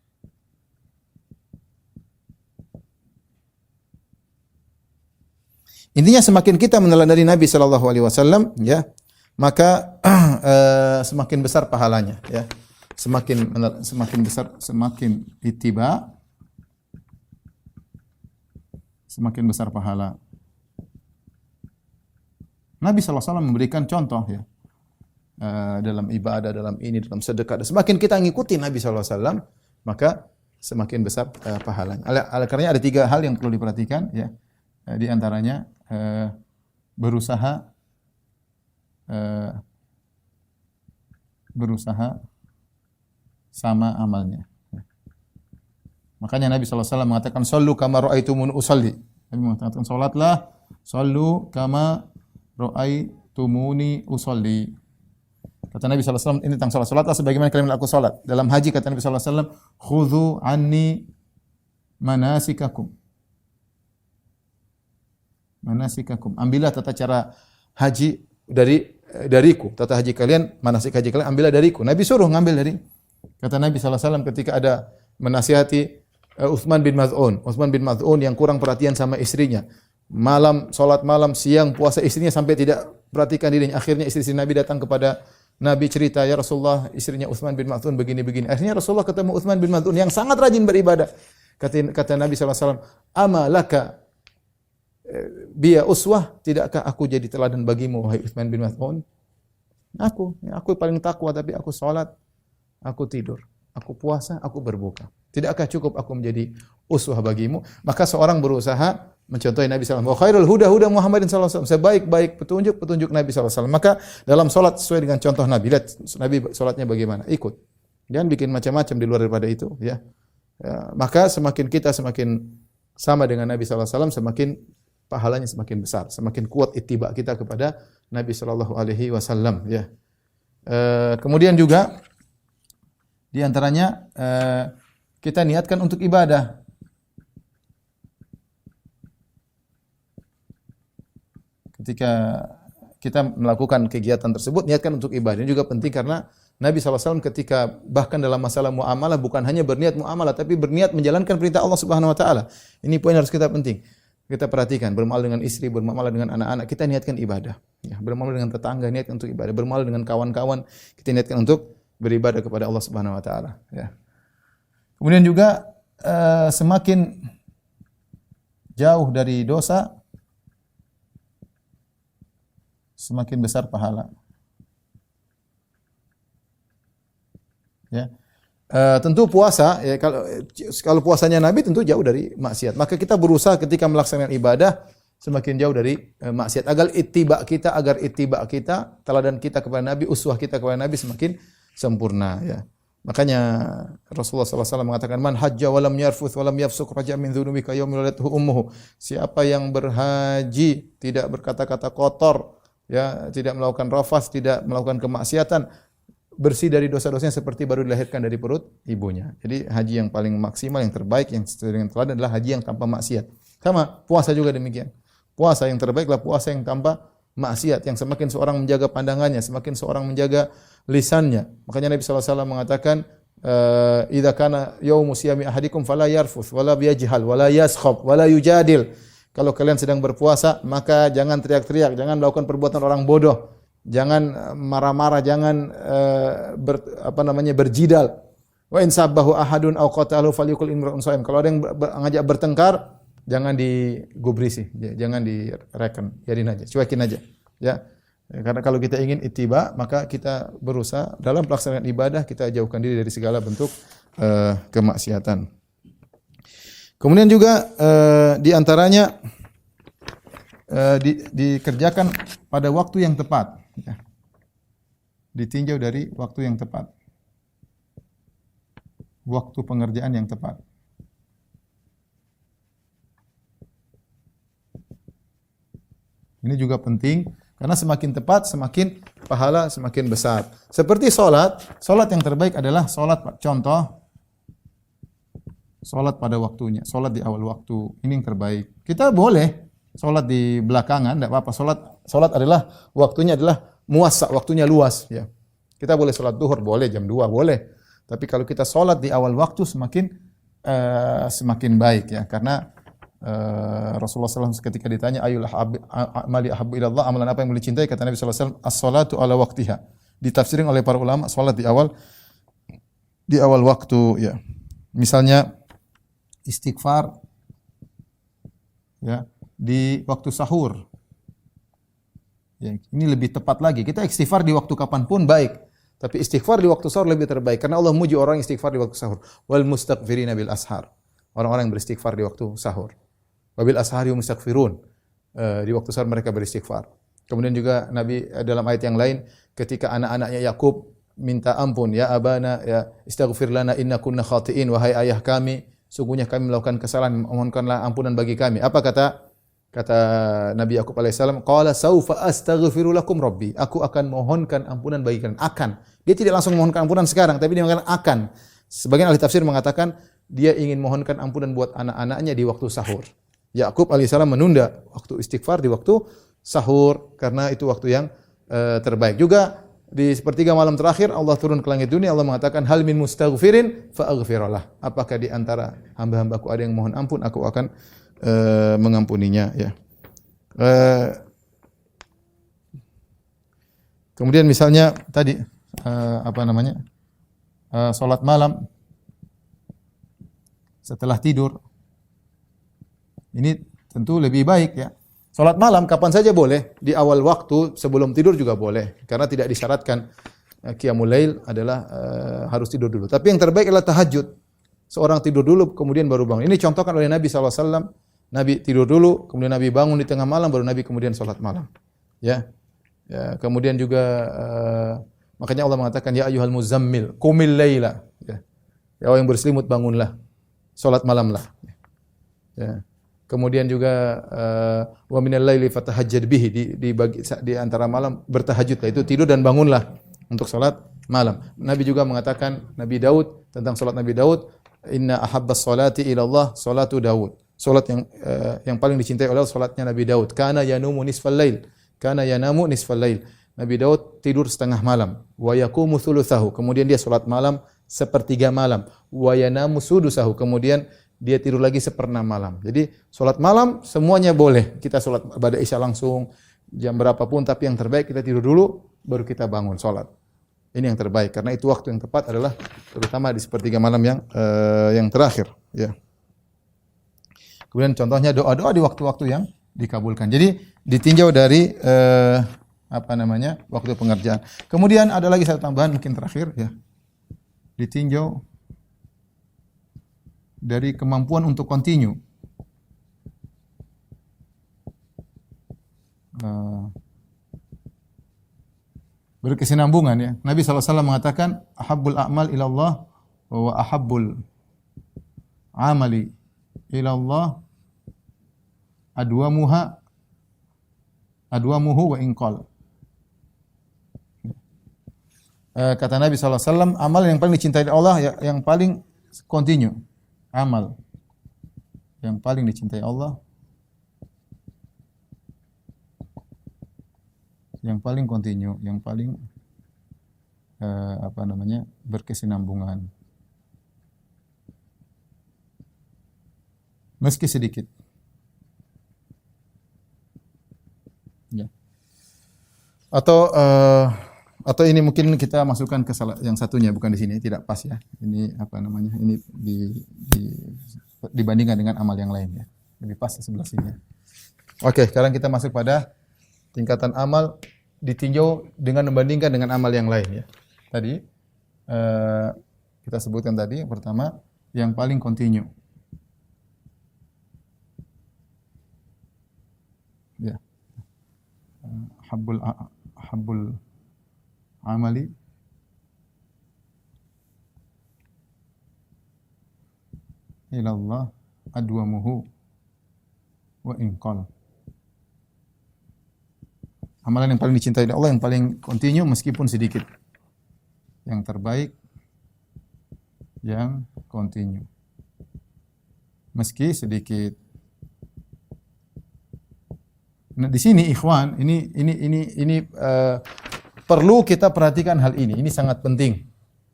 Intinya semakin kita meneladani Nabi sallallahu alaihi wasallam, ya, maka semakin besar pahalanya, ya. Semakin besar, semakin ittiba, semakin besar pahala. Nabi SAW memberikan contoh, ya, dalam ibadah, dalam ini, dalam sedekah. Semakin kita ngikuti Nabi SAW, maka semakin besar pahalanya. Karena ada 3 hal yang perlu diperhatikan, ya. Di antaranya berusaha sama amalnya. Makanya Nabi SAW mengatakan, "Shallu kama ra'aitumuni usalli." Nabi mengatakan, "Salatlah, shallu kama ra'aitumuni usolli." Kata Nabi SAW, ini tentang salat. Salatlah sebagaimana kalian melihat aku salat. Dalam haji kata Nabi SAW, "Khudhu anni manasikakum." Manasikakum. Ambillah tata cara haji dariku. Tata haji kalian, manasik haji kalian, ambillah dariku. Nabi suruh ngambil dari. Kata Nabi SAW ketika ada menasihati Utsman bin Maz'un. Utsman bin Maz'un yang kurang perhatian sama istrinya. Malam, salat malam, siang, puasa istrinya sampai tidak perhatikan dirinya. Akhirnya istri Nabi datang kepada Nabi cerita, "Ya Rasulullah, istrinya Utsman bin Maz'un begini-begini." Akhirnya Rasulullah ketemu Utsman bin Maz'un yang sangat rajin beribadah. Kata Nabi SAW, "Ama laka biya uswah, tidakkah aku jadi teladan bagimu, wahai Utsman bin Maz'un?" Aku paling takwa, tapi aku salat, aku tidur, aku puasa, aku berbuka. Tidakkah cukup aku menjadi uswah bagimu? Maka seorang berusaha mencontohi Nabi SAW. Wa khairul huda huda Muhammadin SAW. Sebaik-baik petunjuk Nabi SAW. Maka dalam solat sesuai dengan contoh Nabi. Lihat Nabi solatnya bagaimana. Ikut. Jangan bikin macam-macam di luar daripada itu. Ya. Maka semakin kita semakin sama dengan Nabi SAW, semakin pahalanya semakin besar. Semakin kuat ittiba kita kepada Nabi SAW. Ya. Kemudian juga di antaranya kita niatkan untuk ibadah. Ketika kita melakukan kegiatan tersebut, niatkan untuk ibadah. Ini juga penting karena Nabi SAW ketika bahkan dalam masalah muamalah bukan hanya berniat muamalah, tapi berniat menjalankan perintah Allah Subhanahu Wa Taala. Ini poin harus kita penting. Kita perhatikan, bermuamalah dengan istri, bermuamalah dengan anak-anak, kita niatkan ibadah. Ya, bermuamalah dengan tetangga, niatkan untuk ibadah. Bermuamalah dengan kawan-kawan, kita niatkan untuk beribadah kepada Allah Subhanahu Wa Taala. Ya. Kemudian juga semakin jauh dari dosa, semakin besar pahala. Ya. Tentu puasa ya kalau puasanya Nabi tentu jauh dari maksiat. Maka kita berusaha ketika melaksanakan ibadah semakin jauh dari maksiat agar ittiba kita, teladan kita kepada Nabi, uswah kita kepada Nabi semakin sempurna ya. Makanya Rasulullah SAW mengatakan man hajja wa lam yarfuth wa lam yafsuq raja min dzunubi ka yaumil waladatuhu ummuhu. Siapa yang berhaji tidak berkata-kata kotor ya, tidak melakukan rafas, tidak melakukan kemaksiatan, bersih dari dosa-dosanya seperti baru dilahirkan dari perut ibunya. Jadi haji yang paling maksimal, yang terbaik, yang sesuai dengan teladan adalah haji yang tanpa maksiat. Sama puasa juga demikian. Puasa yang terbaik adalah puasa yang tanpa maksiat, yang semakin seorang menjaga pandangannya, semakin seorang menjaga lisannya. Makanya Nabi SAW mengatakan, "Idza kana yaumu siyami ahadikum fala yarfuth wala yajhal wala yaskhab wala yujadil." Kalau kalian sedang berpuasa, maka jangan teriak-teriak, jangan melakukan perbuatan orang bodoh. Jangan marah-marah, jangan berjidal. Wa in sabbahu ahadun aw qatalahu falyakul imra'un shaim. Kalau ada yang ngajak bertengkar, jangan digubrisi, jangan direken, biarin aja, cuekin aja. Ya. Karena kalau kita ingin ittiba, maka kita berusaha dalam pelaksanaan ibadah kita jauhkan diri dari segala bentuk kemaksiatan. Kemudian juga di antaranya dikerjakan pada waktu yang tepat. Ya. Ditinjau dari waktu yang tepat. Waktu pengerjaan yang tepat. Ini juga penting karena semakin tepat semakin pahala semakin besar. Seperti salat yang terbaik adalah salat, contoh salat pada waktunya, salat di awal waktu. Ini yang terbaik. Kita boleh salat di belakangan, tidak apa-apa. Salat adalah waktunya adalah muasa, waktunya luas ya. Kita boleh salat duhur, boleh jam 2, boleh. Tapi kalau kita salat di awal waktu semakin baik ya, karena Rasulullah SAW ketika ditanya ayul amali ahabbu ila Allah, amalan apa yang boleh dicintai, kata Nabi SAW as-salatu ala waqtiha. Ditafsirin oleh para ulama salat di awal waktu ya. Misalnya istighfar ya di waktu sahur. Ya, ini lebih tepat lagi. Kita istighfar di waktu kapanpun baik, tapi istighfar di waktu sahur lebih terbaik karena Allah muji orang yang istighfar di waktu sahur. Wal mustaghfirina bil ashar. Orang-orang yang beristighfar di waktu sahur. Wabil ashari hum mustaghfirun. Di waktu sahur mereka beristighfar. Kemudian juga Nabi dalam ayat yang lain ketika anak-anaknya Yakub minta ampun, ya abana ya istaghfir lana inna kunna khati'in, wahai ayah kami, sungguhnya kami melakukan kesalahan, mohonkanlah ampunan bagi kami. Apa kata Nabi Yakub alaihissalam? Qala saufa astaghfiru lakum rabbi. Aku akan mohonkan ampunan bagi kalian. Akan. Dia tidak langsung mohonkan ampunan sekarang, tapi dia mengatakan akan. Sebagian ahli tafsir mengatakan dia ingin mohonkan ampunan buat anak-anaknya di waktu sahur. Yakub alaihissalam menunda waktu istighfar di waktu sahur karena itu waktu yang terbaik. Juga di sepertiga malam terakhir Allah turun ke langit dunia, Allah mengatakan hal min mustaghfirin fa aghfirlah. Apakah di antara hamba-hambaku ada yang mohon ampun, aku akan mengampuninya ya. Kemudian misalnya tadi salat malam setelah tidur. Ini tentu lebih baik ya. Salat malam kapan saja boleh, di awal waktu sebelum tidur juga boleh karena tidak disyaratkan qiyamul lail adalah harus tidur dulu. Tapi yang terbaik adalah tahajud. Seorang tidur dulu kemudian baru bangun. Ini contohkan oleh Nabi SAW. Nabi tidur dulu, kemudian Nabi bangun di tengah malam, baru Nabi kemudian salat malam. Ya. Kemudian juga makanya Allah mengatakan ya ayyuhal muzammil qumil laila. Ya. Ya orang yang berselimut bangunlah. Salat malamlah. Ya. Kemudian juga wa minal laili fatahajjad bihi, di antara malam bertahajudlah, itu tidur dan bangunlah untuk salat malam. Nabi juga mengatakan Nabi Daud tentang salat Nabi Daud, inna ahabbas salati ila Allah salatu Daud. Salat yang paling dicintai oleh Allah salatnya Nabi Daud. Kana yanumu nisfal lail. Kana yanamu nisfal lail. Nabi Daud tidur setengah malam. Wa yaqumu thulutsahu. Kemudian dia salat malam sepertiga malam. Wa yanamu sudusahu. Kemudian dia tidur lagi seperenam malam. Jadi salat malam semuanya boleh. Kita salat pada Isya langsung jam berapapun, tapi yang terbaik kita tidur dulu baru kita bangun salat. Ini yang terbaik karena itu waktu yang tepat adalah terutama di sepertiga malam yang terakhir, ya. Kemudian contohnya doa-doa di waktu-waktu yang dikabulkan. Jadi ditinjau dari waktu pengerjaan. Kemudian ada lagi satu tambahan mungkin terakhir ya. Ditinjau dari kemampuan untuk continue. Berkesinambungan ya. Nabi SAW mengatakan ahabbul a'mal ilallah wa ahabbul amali ilallah adwamuhu wa inqal. Kata Nabi SAW, amal yang paling dicintai Allah yang paling continue. Amal yang paling dicintai Allah, yang paling continue, yang paling berkesinambungan. Meski sedikit. Ya. Atau ini mungkin kita masukkan ke salah yang satunya, bukan di sini, tidak pas ya. Ini ini dibandingkan dengan amal yang lain ya. Lebih pas di sebelah sini. Oke, sekarang kita masuk pada tingkatan amal ditinjau dengan membandingkan dengan amal yang lain ya. Tadi kita sebutkan tadi yang pertama yang paling continue. Ya. Habbul amali ilallah adwamuhu wa inqal. Amalan yang paling dicintai oleh Allah, yang paling continue meskipun sedikit. Yang terbaik yang continue meski sedikit. Nah, di sini ikhwan, ini perlu kita perhatikan hal ini. Ini sangat penting.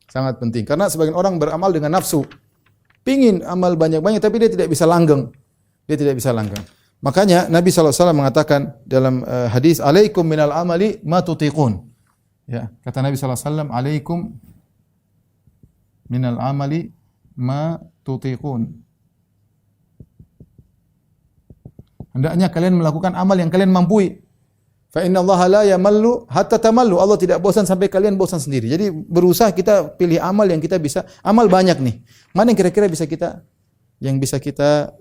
Sangat penting karena sebagian orang beramal dengan nafsu. Pingin amal banyak-banyak tapi dia tidak bisa langgeng. Dia tidak bisa langgeng. Makanya Nabi SAW mengatakan dalam hadis, "Alaikum minal amali ma tutiqun." Ya, kata Nabi SAW, "Alaikum minal amali ma tutiqun." Hendaknya kalian melakukan amal yang kalian mampu. Fa inna Allah la yamallu hatta tamallu. Allah tidak bosan sampai kalian bosan sendiri. Jadi berusaha kita pilih amal yang kita bisa. Amal banyak nih. Mana yang kira-kira bisa kita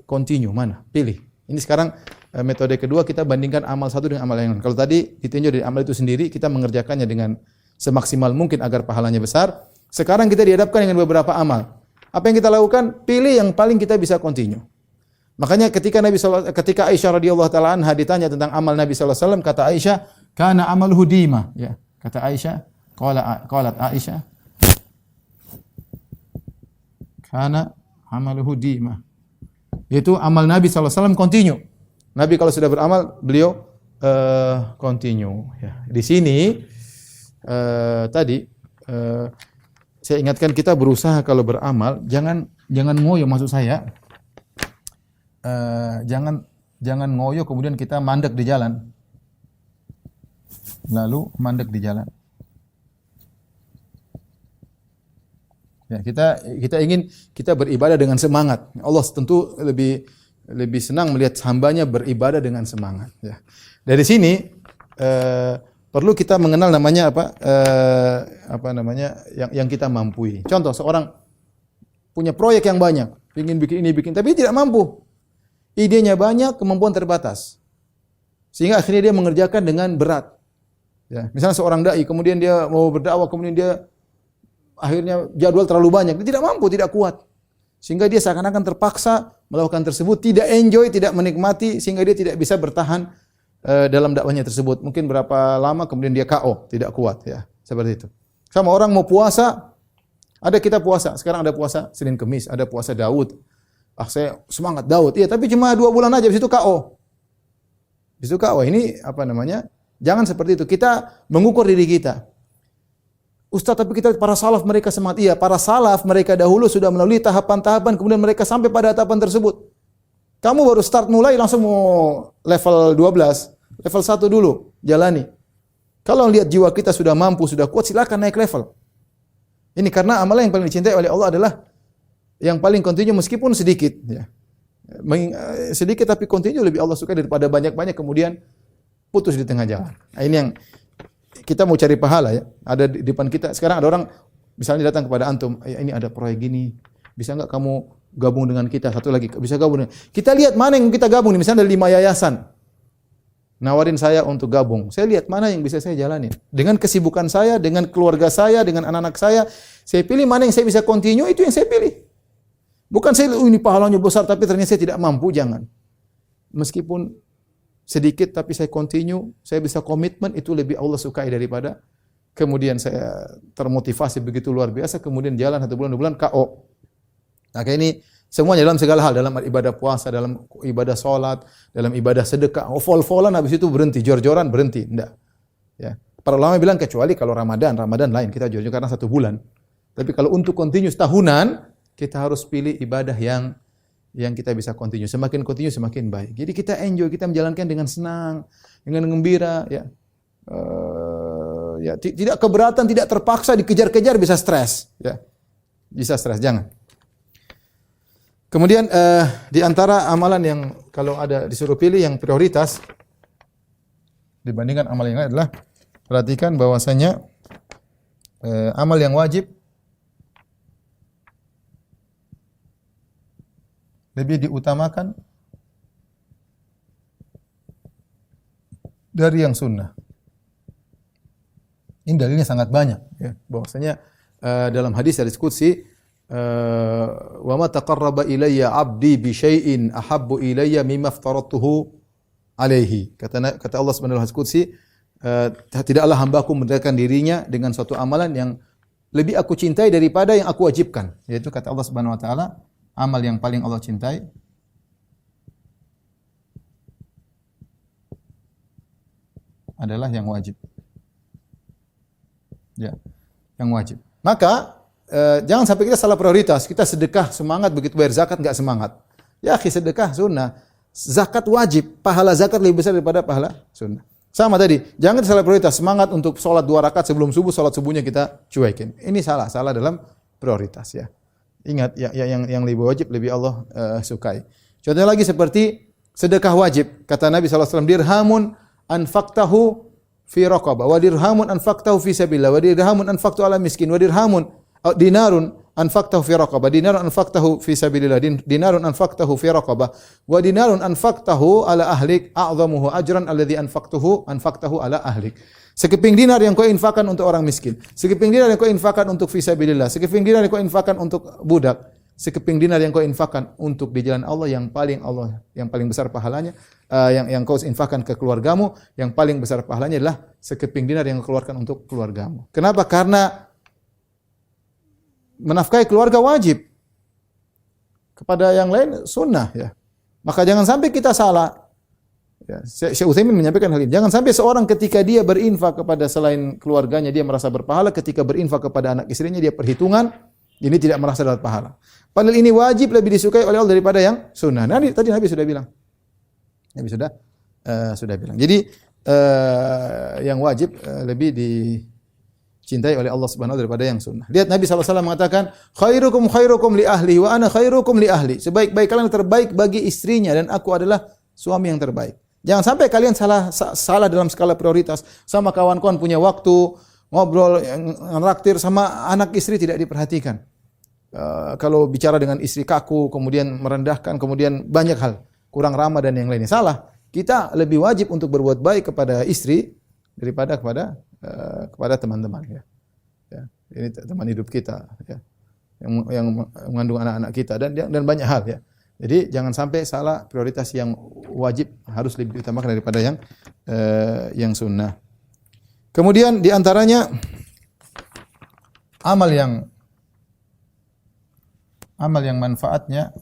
continue? Mana? Pilih. Ini sekarang metode kedua, kita bandingkan amal satu dengan amal yang lain. Kalau tadi ditinjau dari amal itu sendiri, kita mengerjakannya dengan semaksimal mungkin agar pahalanya besar. Sekarang kita dihadapkan dengan beberapa amal. Apa yang kita lakukan? Pilih yang paling kita bisa continue. Makanya ketika Aisyah radhiyallahu taala anha ditanya tentang amal Nabi sallallahu alaihi wasallam, kata Aisyah, "Kana amaluhu dima." Ya, kata Aisyah, qalat Aisyah, "Kana amaluhu dima." Itu amal Nabi sallallahu alaihi wasallam continue. Nabi kalau sudah beramal, beliau continue ya. Di sini tadi saya ingatkan kita berusaha kalau beramal jangan ngoyo, maksud saya jangan ngoyo kemudian kita mandek di jalan. Lalu mandek di jalan. Ya, kita ingin kita beribadah dengan semangat. Allah tentu lebih senang melihat hambanya beribadah dengan semangat. Ya. Dari sini perlu kita mengenal namanya yang kita mampu. Contoh, seorang punya proyek yang banyak, ingin bikin ini tapi tidak mampu. Idenya banyak, kemampuan terbatas. Sehingga akhirnya dia mengerjakan dengan berat. Ya, misalnya seorang dai, kemudian dia mau berdakwah, kemudian dia akhirnya jadwal terlalu banyak, dia tidak mampu, tidak kuat. Sehingga dia seakan-akan terpaksa melakukan tersebut, tidak enjoy, tidak menikmati, sehingga dia tidak bisa bertahan dalam dakwahnya tersebut. Mungkin berapa lama kemudian dia KO, tidak kuat ya, seperti itu. Sama orang mau puasa, ada kita puasa, sekarang ada puasa Senin Kemis, ada puasa Daud. Saya semangat Daud. Iya, tapi cuma 2 bulan aja habis itu KO. Habis itu KO. Ini jangan seperti itu. Kita mengukur diri kita. Ustaz, tapi kita para salaf mereka semangat. Iya, para salaf mereka dahulu sudah melalui tahapan-tahapan kemudian mereka sampai pada tahapan tersebut. Kamu baru start mulai langsung mau level 12, level 1 dulu, jalani. Kalau lihat jiwa kita sudah mampu, sudah kuat, silakan naik level. Ini karena amalan yang paling dicintai oleh Allah adalah yang paling continue meskipun sedikit ya. Sedikit tapi continue lebih Allah suka daripada banyak-banyak kemudian putus di tengah jalan. Nah, ini yang kita mau cari pahala ya. Ada di depan kita. Sekarang ada orang misalnya datang kepada antum, ini ada proyek gini. Bisa enggak kamu gabung dengan kita, satu lagi bisa gabung dengan. Kita lihat mana yang kita gabung nih, misalnya ada 5 yayasan. Nawarin saya untuk gabung. Saya lihat mana yang bisa saya jalani. Dengan kesibukan saya, dengan keluarga saya, dengan anak-anak saya pilih mana yang saya bisa continue, itu yang saya pilih. Bukan saya, ini pahalanya besar tapi ternyata saya tidak mampu, jangan. Meskipun sedikit tapi saya continue, saya bisa komitmen, itu lebih Allah sukai daripada kemudian saya termotivasi begitu luar biasa, kemudian jalan 1 bulan, 2 bulan, KO. Maka ini semuanya dalam segala hal, dalam ibadah puasa, dalam ibadah salat, dalam ibadah sedekah. Fol-folan habis itu berhenti, jor-joran berhenti, enggak. Ya. Para ulama bilang kecuali kalau Ramadan lain kita jor-jor karena 1 bulan. Tapi kalau untuk continue tahunan, kita harus pilih ibadah yang kita bisa continue. Semakin continue semakin baik. Jadi kita enjoy, kita menjalankan dengan senang, dengan gembira, ya. Tidak keberatan, tidak terpaksa dikejar-kejar, bisa stres, ya. Bisa stres, jangan. Kemudian di antara amalan yang kalau ada disuruh pilih yang prioritas dibandingkan amal yang lain adalah perhatikan bahwasanya amal yang wajib lebih diutamakan dari yang sunnah. Ini dalilnya sangat banyak, ya. Bahwasanya dalam hadis qudsi, wa ma taqarraba ilayya 'abdi bi syai'in ahabbu ilayya mimma aftaratuhu alaihi. Kata Allah Subhanahu wa taala, tidaklah hambaku mendekatkan dirinya dengan suatu amalan yang lebih aku cintai daripada yang aku wajibkan. Yaitu kata Allah Subhanahu wa taala, amal yang paling Allah cintai adalah yang wajib. Ya, yang wajib. Maka jangan sampai kita salah prioritas. Kita sedekah semangat, begitu bayar zakat enggak semangat. Ya, sedekah sunnah. Zakat wajib, pahala zakat lebih besar daripada pahala sunnah. Sama tadi, jangan salah prioritas. Semangat untuk sholat 2 rakaat sebelum subuh, sholat subuhnya kita cuekin. Ini salah dalam prioritas, ya. Ingat, yang lebih wajib lebih Allah sukai. Contohnya lagi seperti sedekah wajib. Kata Nabi SAW, dirhamun anfaqtahu fi raqabah, wa dirhamun anfaqtahu fi sabilillah, wa dirhamun anfaqtu ala miskin, wa dirhamun dinarun anfaqtahu fi raqabah, dinarun anfaqtahu fi sabilillah, dinarun anfaqtahu fi raqabah, wa dinarun anfaqtahu ala ahlik a'zamuhu ajran alladhi anfaqtahu ala ahlik. Sekeping dinar yang kau infakkan untuk orang miskin, sekeping dinar yang kau infakkan untuk fi sabilillah, sekeping dinar yang kau infakkan untuk budak, sekeping dinar yang kau infakkan untuk di jalan Allah yang paling besar pahalanya, yang kau infakkan ke keluargamu, yang paling besar pahalanya adalah sekeping dinar yang kau keluarkan untuk keluargamu. Kenapa? Karena menafkahi keluarga wajib. Kepada yang lain sunnah, ya. Maka jangan sampai kita salah. Ya, Syekh Utsaimin menyampaikan hal ini. Jangan sampai seorang ketika dia berinfak kepada selain keluarganya dia merasa berpahala, ketika berinfak kepada anak istrinya dia perhitungan ini tidak merasa dapat pahala. Padahal ini wajib lebih disukai oleh Allah daripada yang sunnah. Tadi Nabi sudah bilang. Nabi sudah bilang. Jadi yang wajib lebih dicintai oleh Allah Subhanahu wa taala daripada yang sunnah. Lihat Nabi SAW mengatakan, khairukum li ahli wa ana khairukum li ahli. Sebaik-baik kalian terbaik bagi istrinya dan aku adalah suami yang terbaik. Jangan sampai kalian salah dalam skala prioritas. Sama kawan-kawan punya waktu ngobrol, ngeraktir, sama anak istri tidak diperhatikan. Kalau bicara dengan istri kaku, kemudian merendahkan, kemudian banyak hal, kurang ramah dan yang lainnya. Salah. Kita lebih wajib untuk berbuat baik kepada istri daripada kepada teman-teman, ya. Ya, ini teman hidup kita, ya. Yang mengandung anak-anak kita dan banyak hal, ya. Jadi jangan sampai salah prioritas, yang wajib harus lebih diutamakan daripada yang sunnah. Kemudian di antaranya amal yang manfaatnya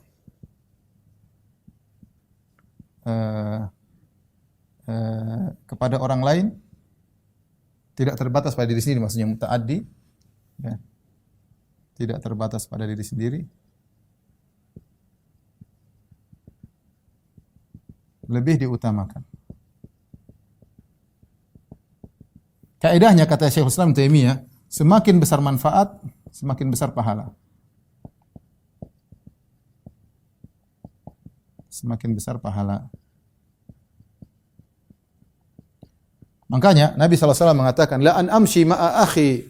kepada orang lain tidak terbatas pada diri sendiri, maksudnya mutaaddi, ya. Tidak terbatas pada diri sendiri. Lebih diutamakan. Kaidahnya kata Syekhul Islam Taimiyah, semakin besar manfaat, semakin besar pahala. Semakin besar pahala. Makanya Nabi SAW mengatakan, la an amshi ma'a akhi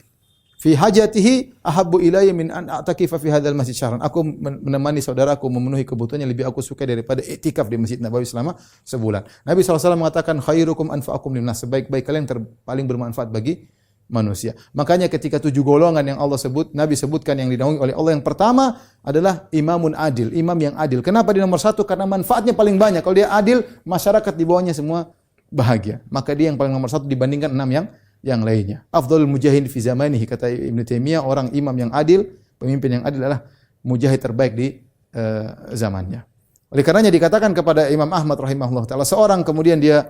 fi hajatihi ahabbu ilayya min an a'takifa fi hadzal masjid syahran. Aku menemani saudaraku memenuhi kebutuhannya lebih aku suka daripada iktikaf di Masjid Nabawi selama sebulan. Nabi SAW mengatakan khairukum anfa'akum linnas, sebaik-baik kalian paling bermanfaat bagi manusia. Makanya ketika 7 golongan yang Allah sebut, Nabi sebutkan yang dinaungi oleh Allah, yang pertama adalah imamun adil, imam yang adil. Kenapa di nomor 1? Karena manfaatnya paling banyak. Kalau dia adil, masyarakat di bawahnya semua bahagia. Maka dia yang paling nomor 1 dibandingkan 6 yang lainnya. Afdhalul mujahid fi zamanihi, kata Ibnu Taimiyah, orang imam yang adil, pemimpin yang adil adalah mujahid terbaik di zamannya. Oleh karenanya dikatakan kepada Imam Ahmad rahimahullah taala, seorang kemudian dia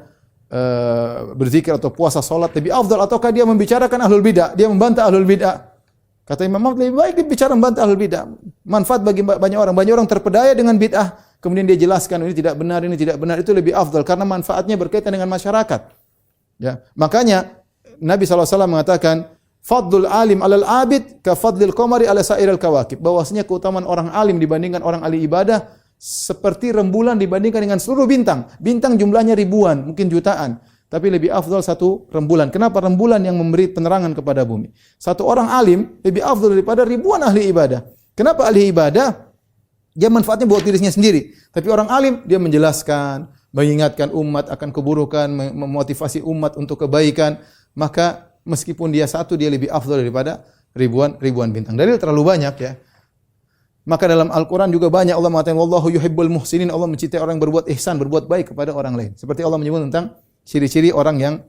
berzikir atau puasa salat lebih afdal ataukah dia membicarakan ahlul bidah, dia membantah ahlul bidah? Kata Imam Ahmad, lebih baik dia bicara membantah ahlul bidah. Manfaat bagi banyak orang. Banyak orang terpedaya dengan bid'ah, kemudian dia jelaskan ini tidak benar, itu lebih afdal karena manfaatnya berkaitan dengan masyarakat. Ya, makanya Nabi SAW mengatakan, fadlul alim alal abid ka fadlil qamari ala sairil kawakib. Bahwasanya keutamaan orang alim dibandingkan orang ahli ibadah seperti rembulan dibandingkan dengan seluruh bintang. Bintang jumlahnya ribuan, mungkin jutaan, tapi lebih afdal satu rembulan. Kenapa? Rembulan yang memberi penerangan kepada bumi. Satu orang alim lebih afdal daripada ribuan ahli ibadah. Kenapa ahli ibadah? Dia manfaatnya buat dirinya sendiri. Tapi orang alim, dia menjelaskan, mengingatkan umat akan keburukan, memotivasi umat untuk kebaikan. Maka meskipun dia satu, dia lebih afdal daripada ribuan bintang. Dalil terlalu banyak ya. Maka dalam Al-Quran juga banyak Allah mengatakan wallahu yuhibbul muhsinin, Allah mencintai orang yang berbuat ihsan, berbuat baik kepada orang lain. Seperti Allah menyebut tentang ciri-ciri orang yang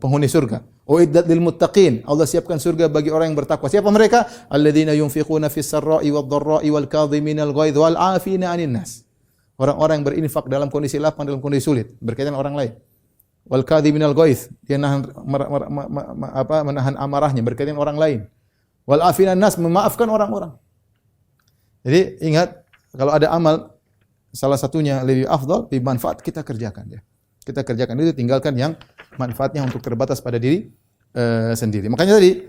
penghuni surga. Uiddat lil muttaqin, Allah siapkan surga bagi orang yang bertakwa. Siapa mereka? Alladzina yunfiquna fis sarra'i wad dharra'i wal kadhiminal ghaidh wal 'afina 'anil nas. Orang-orang yang berinfak dalam kondisi lapang, dalam kondisi sulit, berkaitan orang lain. Wal kadhiminal ghaidh, dia menahan amarahnya berkaitan orang lain. Wal 'afina 'anil nas, memaafkan orang-orang. Jadi ingat, kalau ada amal salah satunya lebih afdal, lebih manfaat, kita kerjakan ya. Kita kerjakan itu, tinggalkan yang manfaatnya untuk terbatas pada diri sendiri. Makanya tadi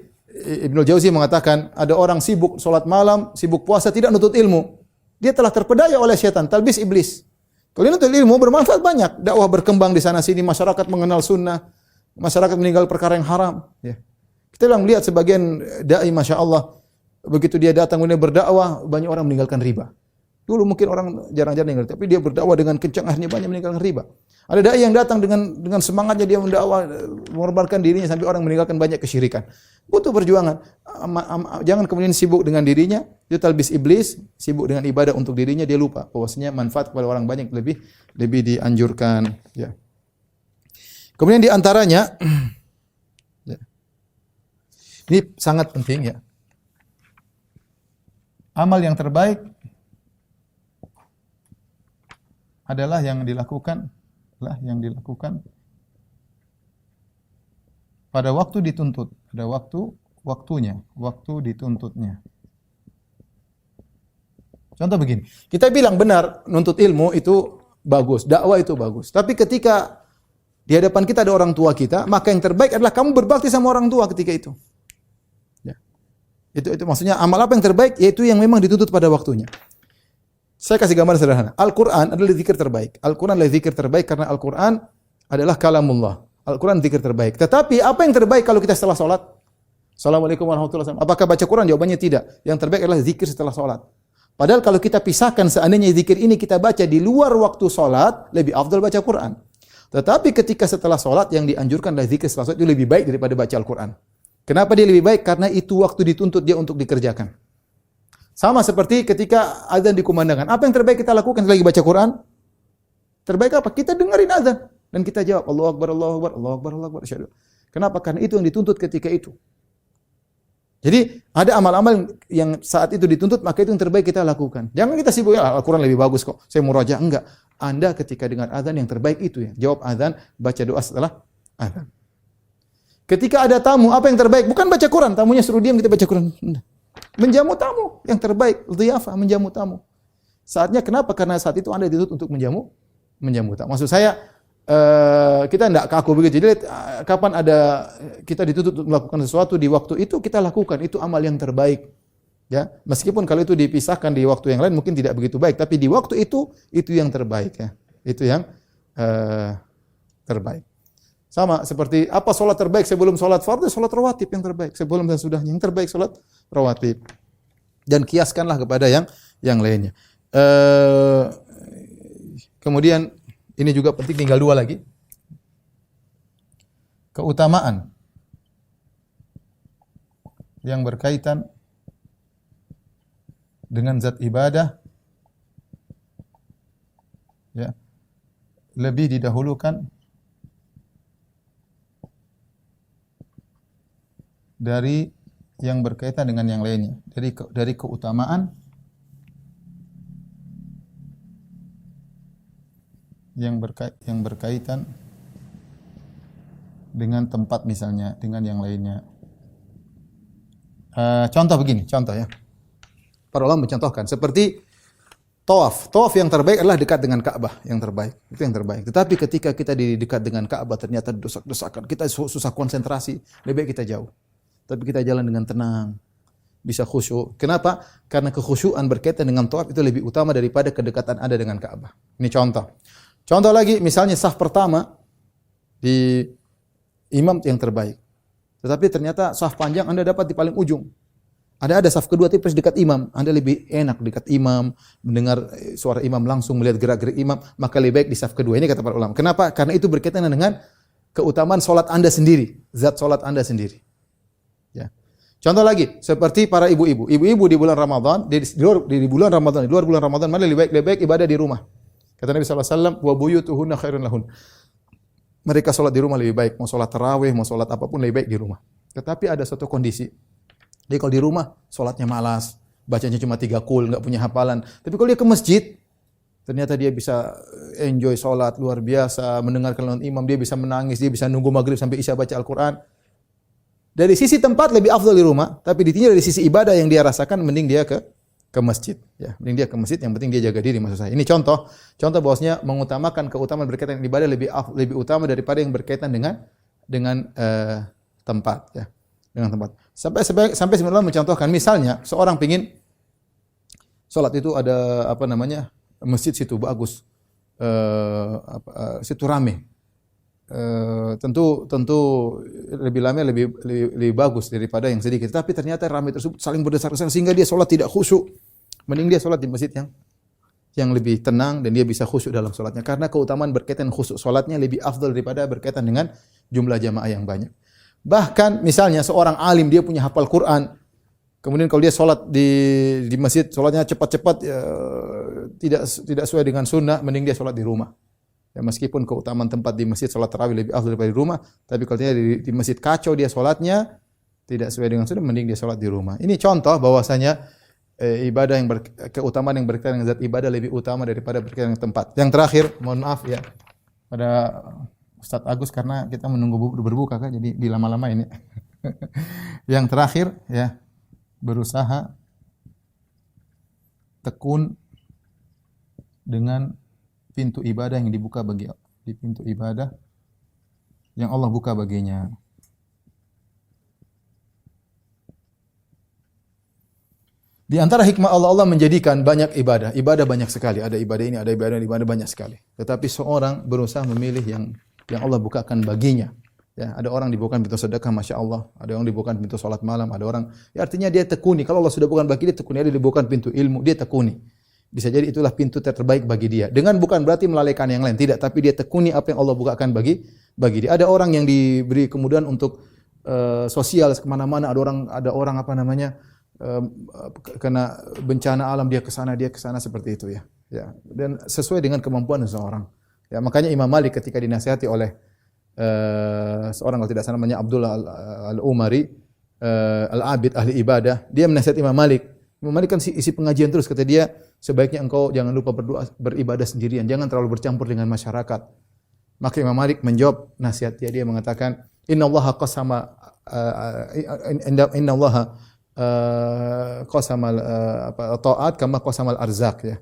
Ibnu Jauzi mengatakan ada orang sibuk salat malam, sibuk puasa, tidak nutut ilmu. Dia telah terpedaya oleh setan, talbis iblis. Kalau nutut ilmu bermanfaat banyak, dakwah berkembang di sana sini, masyarakat mengenal sunnah, masyarakat meninggal perkara yang haram. Ya. Kita bilang lihat sebagian dai, masya Allah, begitu dia datang kemudian berdakwah, banyak orang meninggalkan riba. Dulu mungkin orang jarang-jarang meninggal, tapi dia berdakwah dengan kencang, akhirnya banyak meninggalkan riba. Ada dai yang datang dengan semangatnya dia mendakwah, mengorbankan dirinya sampai orang meninggalkan banyak kesyirikan. Butuh perjuangan. Jangan kemudian sibuk dengan dirinya, itu talbis iblis, sibuk dengan ibadah untuk dirinya, dia lupa bahwasanya manfaat kepada orang banyak lebih dianjurkan. Ya. Kemudian di antaranya, ya, ini sangat penting ya. Amal yang terbaik adalah yang dilakukan pada waktu dituntut, pada waktu dituntutnya. Contoh begini, kita bilang benar nuntut ilmu itu bagus, dakwah itu bagus. Tapi ketika di hadapan kita ada orang tua kita, maka yang terbaik adalah kamu berbakti sama orang tua ketika itu. Ya. Itu maksudnya amal apa yang terbaik? Yaitu yang memang dituntut pada waktunya. Saya kasih gambar sederhana. Al-Quran adalah zikir terbaik. Al-Quran adalah zikir terbaik karena Al-Quran adalah kalamullah. Al-Quran zikir terbaik. Tetapi apa yang terbaik kalau kita setelah sholat? Assalamualaikum warahmatullahi wabarakatuh. Apakah baca Quran? Jawabannya tidak. Yang terbaik adalah zikir setelah sholat. Padahal kalau kita pisahkan, seandainya zikir ini kita baca di luar waktu sholat, lebih afdal baca Quran. Tetapi ketika setelah sholat, yang dianjurkan adalah zikir setelah sholat itu lebih baik daripada baca Al-Quran. Kenapa dia lebih baik? Karena itu waktu dituntut dia untuk dikerjakan. Sama seperti ketika azan dikumandangkan. Apa yang terbaik kita lakukan lagi baca Quran? Terbaik apa? Kita dengerin azan dan kita jawab Allahu Akbar, Allahu Akbar, Allahu Akbar, Allahu Akbar. Kenapa? Karena itu yang dituntut ketika itu. Jadi ada amal-amal yang saat itu dituntut, maka itu yang terbaik kita lakukan. Jangan kita sibuk, ya Al-Quran lebih bagus kok, saya murajaah. Enggak. Anda ketika dengar azan yang terbaik itu ya. Jawab azan, baca doa setelah azan. Ketika ada tamu, apa yang terbaik? Bukan baca Quran, tamunya suruh diam, kita baca Quran. Menjamu tamu, yang terbaik dhiyafah, menjamu tamu. Saatnya kenapa? Karena saat itu Anda dituntut untuk menjamu tamu. Maksud saya kita tidak kaku begitu. Jadi kapan ada kita dituntut untuk melakukan sesuatu di waktu itu, kita lakukan, itu amal yang terbaik. Ya, meskipun kalau itu dipisahkan di waktu yang lain mungkin tidak begitu baik, tapi di waktu itu yang terbaik ya. Itu yang terbaik. Sama seperti apa salat terbaik sebelum salat fardu? Salat rawatib yang terbaik. Sebelum dan sudahnya yang terbaik salat rawatib. Dan kiaskanlah kepada yang lainnya. Kemudian ini juga penting, tinggal 2 lagi. Keutamaan yang berkaitan dengan zat ibadah ya lebih didahulukan dari yang berkaitan dengan yang lainnya. Dari keutamaan yang berkaitan dengan tempat misalnya, dengan yang lainnya. Contoh begini, contoh ya. Para ulama mencontohkan seperti tawaf. Tawaf yang terbaik adalah dekat dengan Ka'bah, yang terbaik. Itu yang terbaik. Tetapi ketika kita di dekat dengan Ka'bah ternyata desak-desakan, kita susah konsentrasi, lebih baik kita jauh. Tapi kita jalan dengan tenang, bisa khusyuk. Kenapa? Karena kekhusyuan berkaitan dengan tawaf itu lebih utama daripada kedekatan Anda dengan Ka'bah. Ini contoh. Contoh lagi, misalnya saf pertama di imam yang terbaik. Tetapi ternyata saf panjang Anda dapat di paling ujung. Ada saf kedua tipis dekat imam. Anda lebih enak dekat imam, mendengar suara imam langsung, melihat gerak-gerik imam, maka lebih baik di saf kedua. Ini kata para ulama. Kenapa? Karena itu berkaitan dengan keutamaan solat Anda sendiri, zat solat Anda sendiri. Ya. Contoh lagi, seperti para ibu-ibu. Ibu-ibu di bulan Ramadan, di luar bulan Ramadan, mana lebih baik ibadah di rumah. Kata Nabi SAW, wa buyutuhunna khairun lahun. Mereka solat di rumah lebih baik. Mau solat tarawih, mau solat apapun lebih baik di rumah. Tetapi ada suatu kondisi. Jadi kalau di rumah, solatnya malas. Bacanya cuma 3 qul, enggak punya hafalan. Tapi kalau dia ke masjid, ternyata dia bisa enjoy solat luar biasa. Mendengarkan imam, dia bisa menangis. Dia bisa nunggu maghrib sampai isya baca Al-Quran. Dari sisi tempat lebih afdal di rumah. Tapi ditinjau dari sisi ibadah yang dia rasakan, mending dia ke masjid, ya. Mending dia ke masjid, yang penting dia jaga diri, maksud saya. Ini contoh bahwasanya mengutamakan keutamaan berkaitan dengan ibadah lebih utama daripada yang berkaitan dengan tempat, ya. Dengan tempat. Sampai sebenarnya mencontohkan, misalnya seorang pingin salat itu ada masjid situ bagus, situ rame. Tentu lebih lama lebih bagus daripada yang sedikit. Tapi ternyata ramai tersebut saling berdesak-desakan sehingga dia sholat tidak khusyuk. Mending dia sholat di masjid yang lebih tenang dan dia bisa khusyuk dalam sholatnya. Karena keutamaan berkaitan khusyuk sholatnya lebih afdal daripada berkaitan dengan jumlah jamaah yang banyak. Bahkan misalnya seorang alim dia punya hafal Quran. Kemudian kalau dia sholat di masjid, sholatnya cepat-cepat tidak sesuai dengan sunnah, mending dia sholat di rumah. Ya, meskipun keutamaan tempat di masjid salat tarawih lebih afdal daripada di rumah, tapi kalau dia di masjid kacau dia salatnya tidak sesuai dengan sunnah, mending dia salat di rumah. Ini contoh bahwasanya ibadah keutamaan yang berkaitan dengan zat ibadah lebih utama daripada berkaitan dengan tempat. Yang terakhir, mohon maaf ya pada Ustaz Agus karena kita menunggu berbuka kan, jadi dilama-lama ini. Yang terakhir ya, berusaha tekun dengan pintu ibadah yang dibuka di pintu ibadah yang Allah buka baginya. Di antara hikmah Allah menjadikan banyak ibadah. Ibadah banyak sekali. Ada ibadah ini, ada ibadah banyak sekali. Tetapi seorang berusaha memilih yang Allah bukakan baginya. Ya, ada orang dibukakan pintu sedekah, masya Allah. Ada orang dibukakan pintu salat malam. Ada orang, ya artinya dia tekuni. Kalau Allah sudah bukan bagi dia, tekuni. Dia dibukakan pintu ilmu, dia tekuni. Bisa jadi itulah pintu terbaik bagi dia. Dengan bukan berarti melalaikan yang lain, tidak. Tapi dia tekuni apa yang Allah bukakan bagi dia. Ada orang yang diberi kemudahan untuk sosial kemana-mana. Ada orang kena bencana alam dia ke sana seperti itu ya. Ya. Dan sesuai dengan kemampuan seseorang. Ya, makanya Imam Malik ketika dinasihati oleh seorang kalau tidak salah namanya Abdullah Al-Umari, Al-Abid ahli ibadah, dia menasihati Imam Malik. Imam Malik kan isi pengajian terus, kata dia, sebaiknya engkau jangan lupa beribadah sendirian, jangan terlalu bercampur dengan masyarakat. Maka Imam Malik menjawab nasihat dia mengatakan, Innallaha qasama ta'at kama qasamal arzak ya.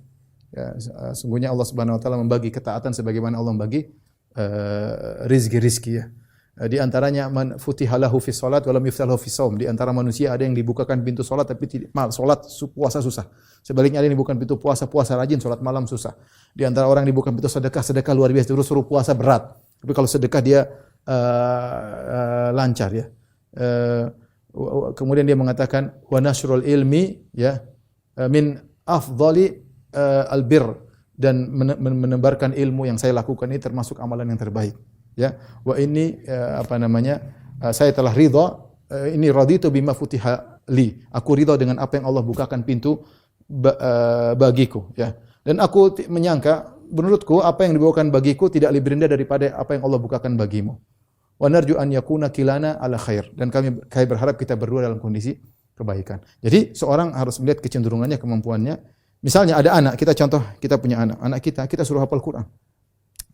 Ya, sungguhnya Allah Subhanahu wa taala membagi ketaatan sebagaimana Allah membagi rizki-rizki ya. Di antaranya man futihalahu fi salat wa lam yuftalahu fi shaum. Di antara manusia ada yang dibukakan pintu salat tapi salat puasa susah. Sebaliknya ada yang dibukakan pintu puasa rajin, salat malam susah. Di antara orang yang dibukakan pintu sedekah luar biasa, terus suruh puasa berat. Tapi kalau sedekah dia lancar ya. Kemudian dia mengatakan wa nasrul ilmi ya min afdhali albir, dan menebarkan ilmu yang saya lakukan ini termasuk amalan yang terbaik ya. Wa ini saya telah ridha, ini raditu bima futiha li, aku ridha dengan apa yang Allah bukakan pintu bagiku ya. Dan aku menyangka, menurutku apa yang dibawakan bagiku tidak lebih rendah daripada apa yang Allah bukakan bagimu. Wa narju an yakuna kilana ala khair, dan kami berharap kita berdua dalam kondisi kebaikan. Jadi seorang harus melihat kecenderungannya, kemampuannya. Misalnya ada anak, kita punya anak kita suruh hafal Quran.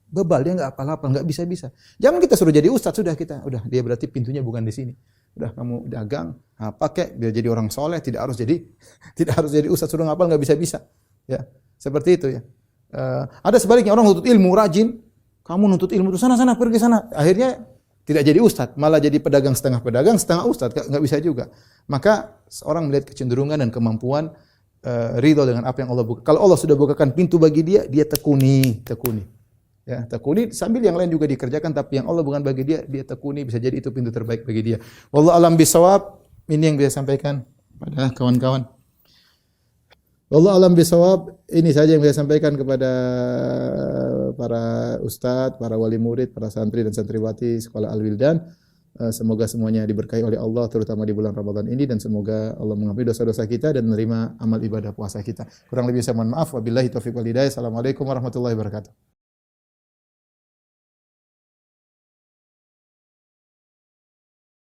Bebal, dia enggak hafal-hafal, enggak bisa-bisa. Jangan kita suruh jadi ustaz, udah dia berarti pintunya bukan di sini. Udah kamu dagang, pakai biar jadi orang soleh, tidak harus jadi ustaz, suruh ngapal enggak bisa-bisa. Ya, seperti itu ya. Ada sebaliknya, orang nuntut ilmu rajin, kamu nuntut ilmu itu sana pergi sana. Akhirnya tidak jadi ustaz, malah jadi pedagang, setengah ustaz, enggak bisa juga. Maka seorang melihat kecenderungan dan kemampuan, ridho dengan apa yang Allah buka. Kalau Allah sudah bukakan pintu bagi dia, dia tekuni. Ya, tekuni sambil yang lain juga dikerjakan, tapi yang Allah bukan bagi dia, dia tekuni, bisa jadi itu pintu terbaik bagi dia. Wallahu alam bisawab. Ini yang bisa sampaikan pada kawan-kawan. Wallahu alam bisawab. Ini saja yang bisa sampaikan kepada para ustadz, para wali murid, para santri dan santriwati Sekolah Al-Wildan. Semoga semuanya diberkahi oleh Allah, terutama di bulan Ramadan ini, dan semoga Allah mengampuni dosa-dosa kita dan menerima amal ibadah puasa kita. Kurang lebih saya mohon maaf. Wabillahi taufiq wal hidayah. Assalamualaikum warahmatullahi wabarakatuh.